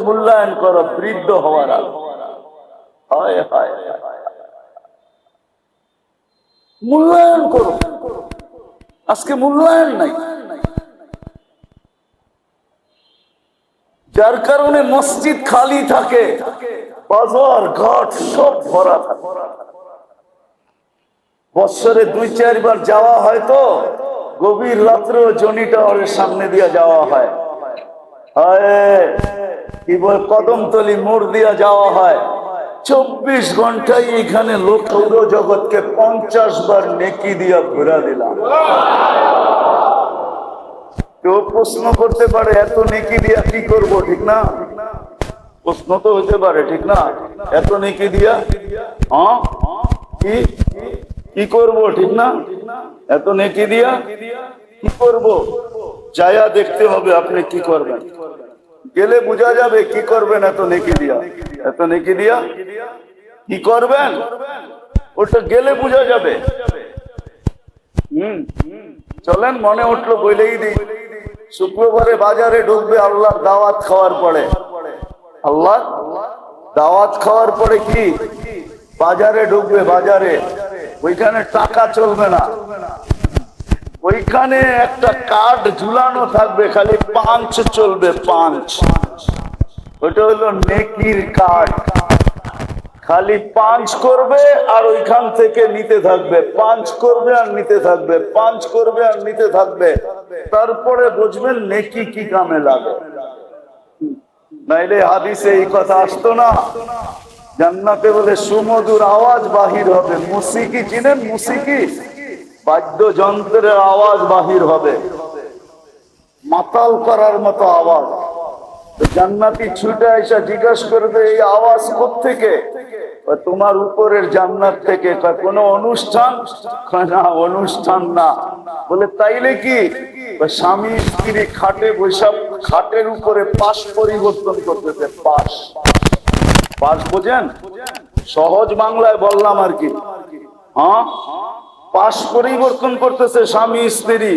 S1: মূল্যায়ন করো, বৃদ্ধ হওয়ার আগে। হায় হায় মূল্যায়ন করো, আজকে মূল্যায়ন নাই, যার কারণে মসজিদ খালি থাকে, বাজার ঘাট সব ভরা থাকে। বৎসরে 2-4 বার যাওয়া হয়, তো গভীর রাত্রে জনি টাওয়ারের সামনে দিয়ে যাওয়া হয়, কি বল কদমতলি মোড় দিয়ে যাওয়া হয়। 24 ঘন্টায় এখানে লোক জগৎকে 50 বার নেকি দিয়া ঘুরা দিলাম। কেউ প্রশ্ন করতে পারে, এত নেকি দিয়া কি করব? ঠিক না, প্রশ্ন তো হতে পারে, ঠিক না? এত নেকি দিয়া কি করব? ঠিক না, এত নেকি দিয়া কি করব? যায়া দেখতে হবে আপনি কি করবেন, গেলে বোঝা যাবে কি করবেন। এত নেকি দিয়া কি করবেন, ওটা গেলে বোঝা যাবে। চলেন, মনে উঠলো বলেই দিই, শুক্রবারে বাজারে ঢুকবে আল্লাহর দাওয়াত খাওয়ার পরে। আল্লাহ দাওয়াত খাওয়ার পরে কি বাজারে ঢুকবে? বাজারে ওইখানে টাকা চলবে না, ওইখানে একটা কার্ড ঝুলানো থাকবে, খালি পাঞ্চ চলবে, পাঞ্চ। ওটা হলো নেকির কার্ড, খালি পাঞ্চ করবে আর ওইখান থেকে নিতে থাকবে, পাঞ্চ করবে আর নিতে থাকবে, পাঞ্চ করবে আর নিতে থাকবে। তারপরে বুঝবেন নেকি কি কামে লাগে। নাইলে হাদিসে এই কথা আসতো না, জান্নাতে বলে সুমধুর আওয়াজ বাহির হবে। মুসিকি চিনেন? মুসিকি বাদ্যযন্ত্রের আওয়াজ বাহির হবে, মাতাল করার মতো আওয়াজ। জান্নাতি ছুটে এসে জিজ্ঞাসা করবে, এই আওয়াজ কোত্থেকে? তোমার উপরের জান্নাত থেকে। কোনো অনুষ্ঠান? না, অনুষ্ঠান না। বলে তাইলে কি? স্বামী স্ত্রী খাটে বৈশাখ, খাটের উপরে পাশ পরিবর্তন করতেছে। পাশ বোঝেন? সহজ বাংলায় বললাম আর কি। পাশ পরিবর্তন করতেছে স্বামী স্ত্রী,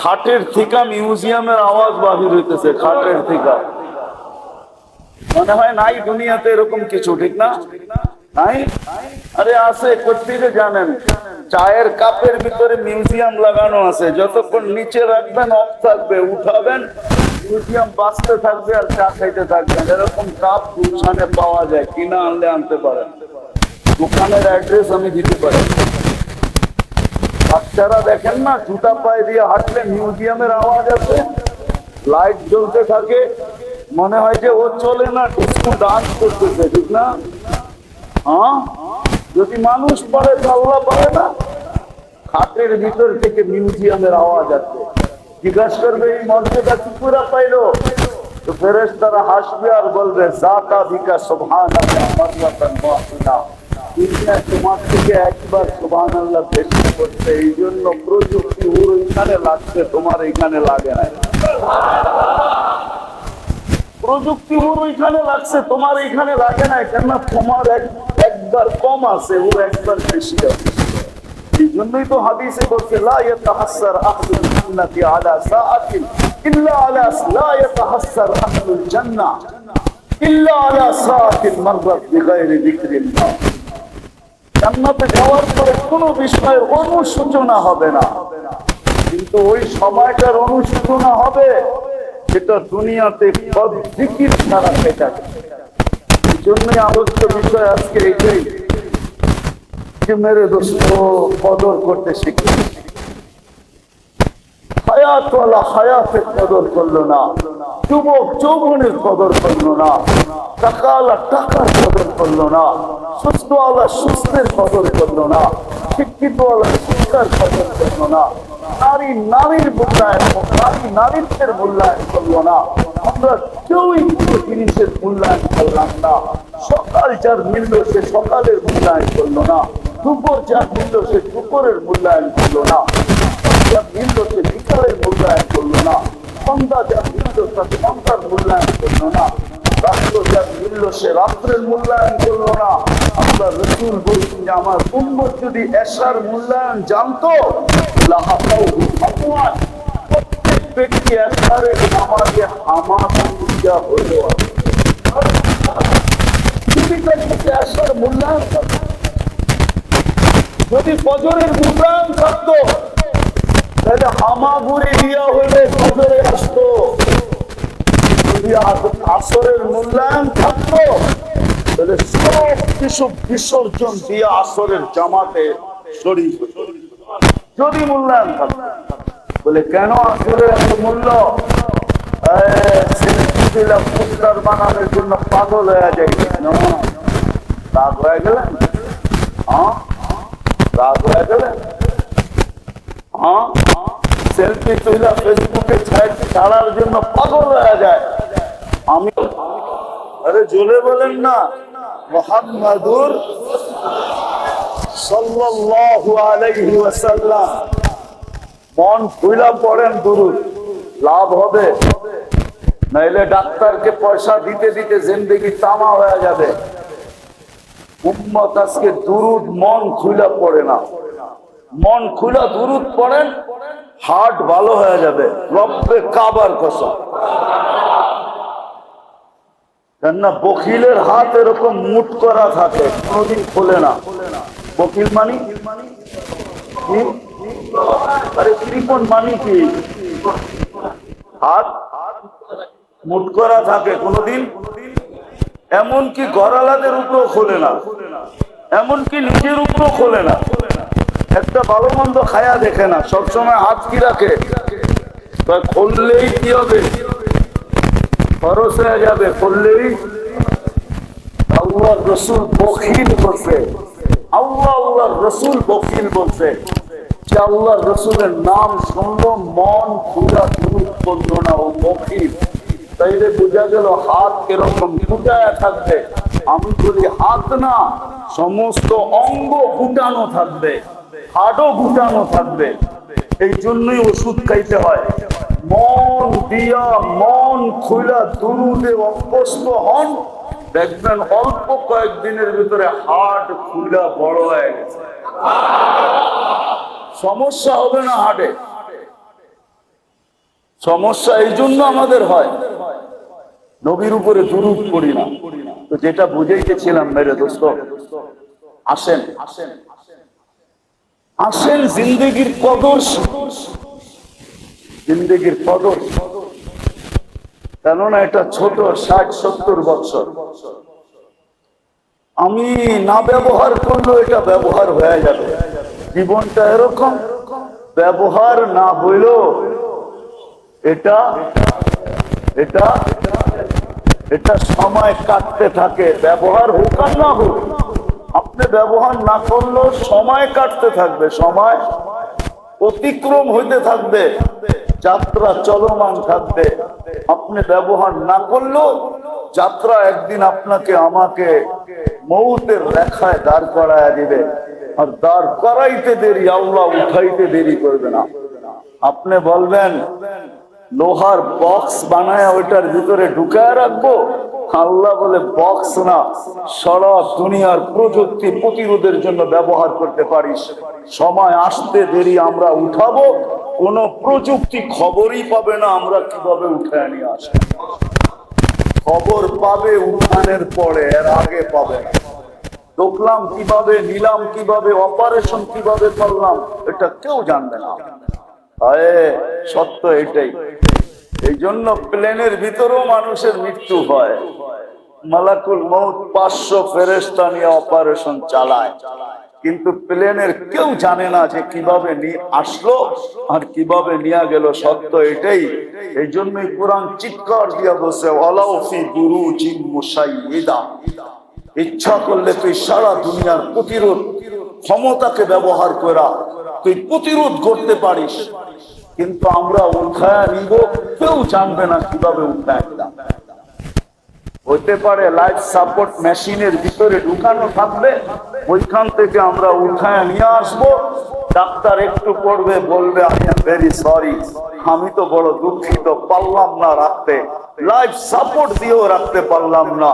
S1: খাটের থেকে মিউজিয়ামের আওয়াজ বাহির হইতেছে, খাটের থেকে। মনে হয় নাই দুনিয়াতে এরকম কিছু, ঠিক না? নাই? আরে আছে, কোথেকে জানেন? চায়ের কাপের ভিতরে মিউজিয়াম লাগানো আছে, যতক্ষণ নিচে রাখবেন অফ থাকবে, উঠাবেন মিউজিয়াম বাঁচতে থাকবে আর চা খাইতে থাকবেন। এরকম কাপ গুলশানে পাওয়া যায়, কিনা আনলে আনতে পারেন, দোকানের অ্যাড্রেস আমি দিতে পারি। বাচ্চারা দেখেন না, জুতা পায়ে দিয়ে হাঁটলে মিউজিয়ামের আওয়াজ আছে, লাইট জ্বলতে থাকে, মনে হয় যে ও চলে না, ডিস্কো ডান্স করতেছে, ঠিক না? যদি মানুষ পারে আল্লাহ পারে না? খাটের ভিতর থেকে মিউজিয়ামের আওয়াজ আছে। জিজ্ঞাসা করবে এই মর্যাদা কি করে পাইলো? তো ফেরেশতারা হাসবে আর বলবে, যাকা বিকা সুবহানাল্লাহ মাররাতান ওয়াহিদা। তোমার থেকে একবার সুবহানাল্লাহ বেশি করতে, এই জন্য প্রযুক্তি ওর ওইখানে লাগছে, তোমার এইখানে লাগে নাই। প্রযুক্তি ওর ওইখানে লাগছে, তোমার এইখানে লাগে নাই। কেন? তোমার একবার কম আছে, ওর একবার বেশি আছে। এই জন্যই তো হাদিসে বলছে, লা ইয়াতাহাসসার আহলুল জান্নাতি আলা সাআতিন ইল্লা আলা লা ইয়াতাহাসসার আহলুল জান্নাহ ইল্লা আলা সাআতিন মাররাত বিগাইরি যিকরিল্লাহ। জান্নাতে যাওয়ার পরে কোনো বিষয়ের অনুশোচনা হবে না, কিন্তু ওই সময়টার অনুশোচনা হবে যেটা দুনিয়াতে সব জিকির ছাড়া পেটা। এই জন্যই আলোচ্য বিষয় আজকে এইটাই যে মেরে দোস্ত কদর করতে শিখি। হায়াতওয়ালা হায়াতের কদর করলো না, যুবক যৌবনের কদর করলো না, টাকাওয়ালা টাকার কদর করলো না, সুস্থওয়ালা সুস্থের কদর করলো না, শিক্ষিতওয়ালা শিক্ষার কদর করলো না, নারী নারীর মূল্যায়ন, নারী নারীত্বের মূল্যায়ন করলো না। আমরা কেউই কোনো জিনিসের মূল্যায়ন করলাম না। সকাল যার মিলল সে সকালের মূল্যায়ন করলো না, দুপুর যার মিলল সে দুপুরের মূল্যায়ন করলো না, যার মিলল সে বিকালের মূল্যায়ন করলো না, সন্ধ্যা যার মিলল তার সন্ধ্যার মূল্যায়ন করলো না, রাত্র যার মিলল সে রাত্রের মূল্যায়ন করলো না। আমরা রসুল বলছেন যে আমার উম্মত যদি এশার মূল্যায়ন জানতো, প্রত্যেক ব্যক্তি এশারের নামাজে হামাগুড়িয়া হইল। এশার মূল্যায়ন যদি ফজরের মূল্যায়ন থাকতো তাহলে হামাগুড়ি দিয়া হইলে ফজরে আসতো। যদি আসরের মূল্যায়ন থাকতো তাহলে সব কিছু বিসর্জন দিয়ে আসরের জামাতে শরীর। যদি মূল্যায়ন থাকতো বলে কেন আসরের এত মূল্য? পুস্টার বানানোর জন্য পাগল হয়ে যায়। রাগ হয়ে গেলেন? হ্যাঁ, রাগ হয়ে গেলেন? হ্যাঁ, সেলফি তুইলা ফেসবুকে ছাড়ার জন্য পাগল হয়ে যায়। আমি আরে জোরে বলেন না, মুহাম্মাদুর সাল্লাল্লাহু আলাইহি ওয়াসাল্লাম। মন খুইলা পড়েন, দুরুদ লাভ হবে, নাইলে ডাক্তারকে পয়সা দিতে দিতে জিন্দেগি তামা হয়ে যাবে। উম্মত আজকে দুরুদ মন খুইলা পড়ে না। মন খুলা দুরুদ পড়েন, হার্ট ভালো হয়ে যাবে। রব্বে কাবার কসম। কেননা বকিলের হাত এরকম মুট করা থাকে, কোনদিন খোলে না। বকিল মানি কি? আরে কৃপণ মানি কি? হাত মুট করা থাকে, কোনদিন এমনকি গড়ালাদের উপরেও খোলে না, এমনকি নিজের উপরেও খোলে না। একটা ভালো মন্দ খায়া দেখে না, সবসময় হাত কি রাখে? খুললেই কি হবে? খরচ হয়ে যাবে। খুললেই আল্লাহ রসুল বখিল বলছে, আল্লাহ রসুল বখিল বলছে যে আল্লাহ রসুলের নাম শুনলো মন খুলা দুরুদ করলো না, ও বখিল। তাইলে বোঝা গেল হাত এরকম ফুটায় থাকবে। আমি বলি হাত না, সমস্ত অঙ্গ ফুটানো থাকবে, হাড়ও গুটানো থাকবে। এই জন্যই ওষুধ খাইতে হয়। মন দিয়া মন খুলা দুরুদে অভ্যস্ত হন, দেখবেন অল্প কয়েকদিনের ভিতরে হার্ট খুলা বড় হয়ে গেছে। সমস্যা হবে না হার্টে। সমস্যা এই জন্য আমাদের হয়, নবীর উপরে দুরুদ পড়ি না। তো যেটা বুঝাইতেছিলাম মেরে দোস্ত, আসেন আসেন আসেন জিন্দগির কদর, জিন্দগির কদর। কেননা এটা ছোট, 60-70 বছর। আমি না ব্যবহার করলেও এটা ব্যবহার হয়ে যাবে। জীবনটা এরকম, ব্যবহার না হইলেও এটা এটা এটা সময় কাটতে থাকে। ব্যবহার হোক আর না হোক, আপনি ব্যবহার না করলেও সময় কাটতে থাকবে, সময় অতিক্রম হইতে থাকবে, যাত্রা চলমান থাকবে। আপনি ব্যবহার না করলেও যাত্রা একদিন আপনাকে আমাকে মৌতের রেখায় দাঁড় করায় দিবে। আর দাঁড় করাইতে দেরি, আল্লাহ উঠাইতে দেরি করবে না। আপনি বলবেন লোহার বক্স বানায় ওইটার ভিতরে ঢুকায় রাখবো, আল্লাহ বলে বক্স না, সারা দুনিয়ার প্রযুক্তি প্রতিরোধের জন্য ব্যবহার করতে পারিস। সময় আসতে দেরি, আমরা উঠাবো, কোন প্রযুক্তি খবরই পাবে না আমরা কিভাবে উঠে নিয়ে আসবো। খবর পাবে উঠানের পরে, এর আগে পাবে না। ঢুকলাম কিভাবে, নিলাম কিভাবে, অপারেশন কিভাবে করলাম, এটা কেউ জানবে না। সত্য এটাই। এই জন্য প্লেনের ভিতরেও মানুষের মৃত্যু হয়। মালাকুল মউত 500 ফেরেশতা নিয়ে অপারেশন চালায়, কিন্তু প্লেনের কেউ জানে না যে কিভাবে নিয়ে আসলো আর কিভাবে নিয়ে গেল। সত্য এটাই। এই জন্যই কোরআন চিৎকার দিয়া বসে, ওয়ালাউ ফি বুরুজিন মুশাইয়্যিদা, ইচ্ছা করলে তুই সারা দুনিয়ার প্রতিরোধ ক্ষমতাকে ব্যবহার করা তুই প্রতিরোধ করতে পারিস, কিন্তু আমরা উঠায় নিব, কেউ জানবে না কিভাবে উঠায় নিলাম। হইতে পারে লাইফ সাপোর্ট মেশিনের ভিতরে ঢুকানো থাকবে, ওইখান থেকে আমরা উঠায় নিয়ে আসবো। ডাক্তার একটু পড়বে, বলবে আই এম ভেরি সরি, আমি তো বড় দুঃখিত, পারলাম না রাখতে, লাইফ সাপোর্ট দিয়েও রাখতে পারলাম না।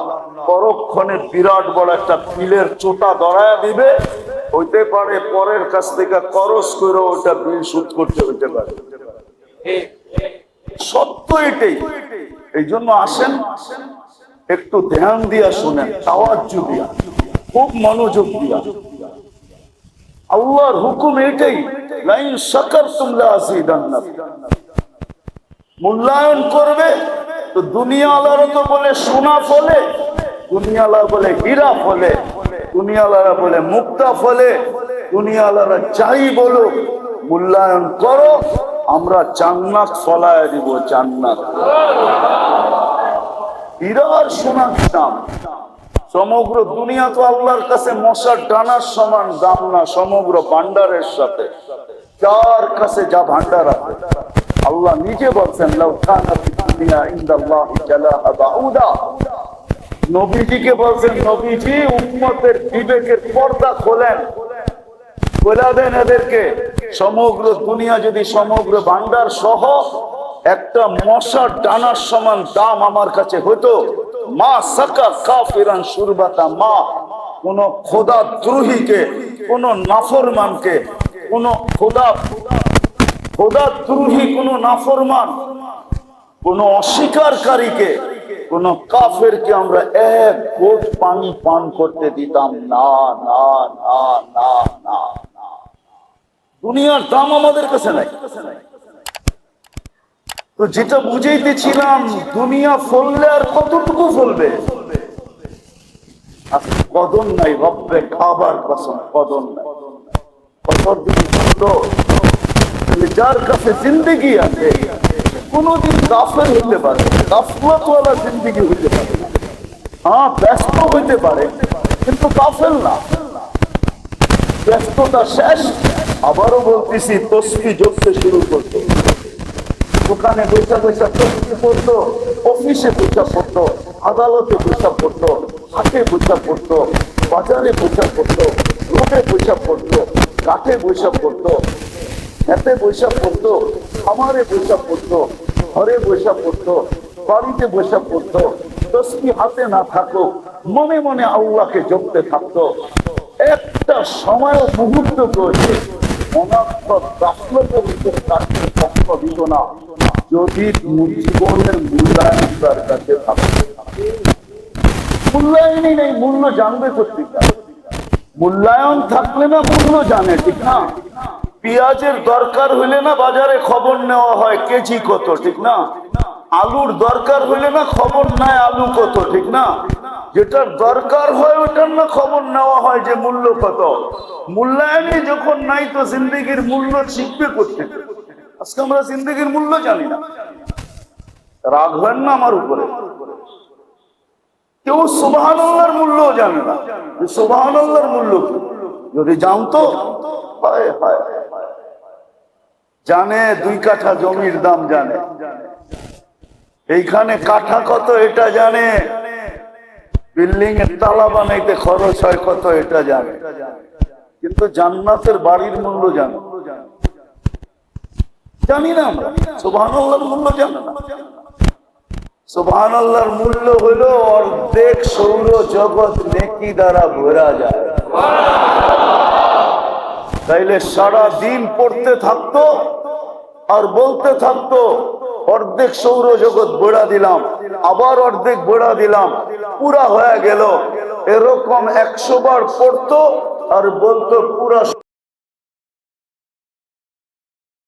S1: পরক্ষণে বিরাট বড় একটা বিলের চোটা ধরায় দিবে। হইতে পারে পরের কাছ থেকে করস করে ওটা বিল শোধ করতে হইতে পারে। সত্য এটাই। এই জন্য আসেন একটু ধ্যান দিয়া শুনেন, তাওয়াজ্জু দিয়া, খুব মনোযোগ দিয়া। আল্লাহর হুকুম এটাই, লাইন শাকারতুম লাযিদান্নাকুম। মূল্যায়ন করবে তো দুনিয়াওয়ালারা তো বলে সোনা ফলে, দুনিয়াওয়ালা বলে হীরা ফলে, দুনিয়াওয়ালারা বলে মুক্তা ফলে, দুনিয়াওয়ালারা যাই বলো, মূল্যায়ন করো, আমরা জান্নাত ফলায় দিব। জান্নাত হীরার সোনা দাম। সমগ্র দুনিয়া তো আল্লাহর কাছে মশার ডানার সমান দাম না, সমগ্র ভান্ডারের সাথে। যার কাছে যা ভান্ডার আছে, আল্লাহ নিজে বলছেন, লাউ কানা ফিদ দুনিয়া ইনদাল্লাহি জালাহা বাউদা। নবীজিকে বলছেন, নবীজি উম্মতের বিবেকের পর্দা খোলেন, বলে দেন এদেরকে, সমগ্র দুনিয়া যদি সমগ্র ভান্ডার সহ একটা মশার ডানার সমান দাম আমার কাছে হতো, মা সাকা কাফিরান শুরবাতা মা, কোন খোদা দ্রোহীকে, কোন নাফরমানকে, কোন খোদা দ্রোহী, কোন নাফরমান, কোন অস্বীকারীকে, কোন কাফেরকে আমরা এক ঘোট পানি পান করতে দিতাম না, না, না, না, না। দুনিয়ার দাম আমাদের কাছে নাই। তো যেটা বুঝাইতেছিলাম, দুনিয়া ফললে আর কতটুকু ফলবে? কদর নাই, রব্বে খাবার কসম, কদর নাই। কতদিন ফলতো? যার কাছে জিন্দেগি আছে কোনদিন কাফের হইতে পারে, গাফলাতওয়ালা জিন্দেগি হইতে পারে। হ্যাঁ, ব্যস্ত হইতে পারে, কিন্তু কাফের না। ব্যস্ততা শেষ, আবারও বলতেছি, তসবিহ জপতে শুরু করতো। দোকানে বৈশা বৈশা তসবিহ পড়তো, অফিসে বৈশা পড়তো, আদালতে বৈশা পড়তো, হাটে বৈশা পড়তো, বাজারে বৈশা পড়তো, রোডে বৈশা পড়তো, কাঠে বৈশা পড়তো, খেতে বৈশা পড়তো, খামারে বৈশা পড়তো, ঘরে বৈশা পড়তো, বাড়িতে বৈশা পড়তো। তসবিহ হাতে না থাকুক, মনে মনে আল্লাহকে জপতে থাকতো। একটা সময় মুহূর্ত করে অনাত্মক গাফলতের ভিতরে কাটতে কষ্ট দিত না, যদি জীবনের মূল্যায়ন তার কাছে থাকতো। মূল্যায়নই নেই, মূল্য জানবে কোথেকে? মূল্যায়ন থাকলে না মূল্য জানে, ঠিক না? পেঁয়াজের দরকার হইলে না বাজারে খবর নেওয়া হয় কেজি কত, ঠিক না? আলুর দরকার হইলে না খবর নেয় আলু কত, ঠিক না? যেটার দরকার হয় ওটার না খবর নেওয়া হয় যে মূল্য কত। মূল্যায়নই যখন নাই, তো জিন্দগির মূল্য শিখবে করতে। আজকে আমরা জিন্দগির মূল্য জানি না। রাগ হয় না আমার উপরে? কেউ সুবহানাল্লাহর মূল্য জানে না। সুবহানাল্লাহর মূল্য কি? যদি জানতো, হায় হায়, জানে 2 কাঠা জমির দাম জানে, এইখানে কাঠা কত এটা জানে, বিল্ডিং এর তালা বানাইতে খরচ হয় কত এটা জানে, কিন্তু জান্নাতের বাড়ির মূল্য জানে? জানি না আমরা। সুবহানাল্লাহর মূল্য জানে না। সুবহানাল্লাহর মূল্য হলো অর্ধেক সৌর জগৎ নেকি দ্বারা ভরা যায়। তাইলে সারা দিন পড়তে থাকতো আর বলতে থাকতো, অর্ধেক সৌর জগৎ বড়া দিলাম, আবার অর্ধেক বড়া দিলাম, পুরা হয়ে গেল। এরকম 100 বার পড়তো আর বলতো পুরা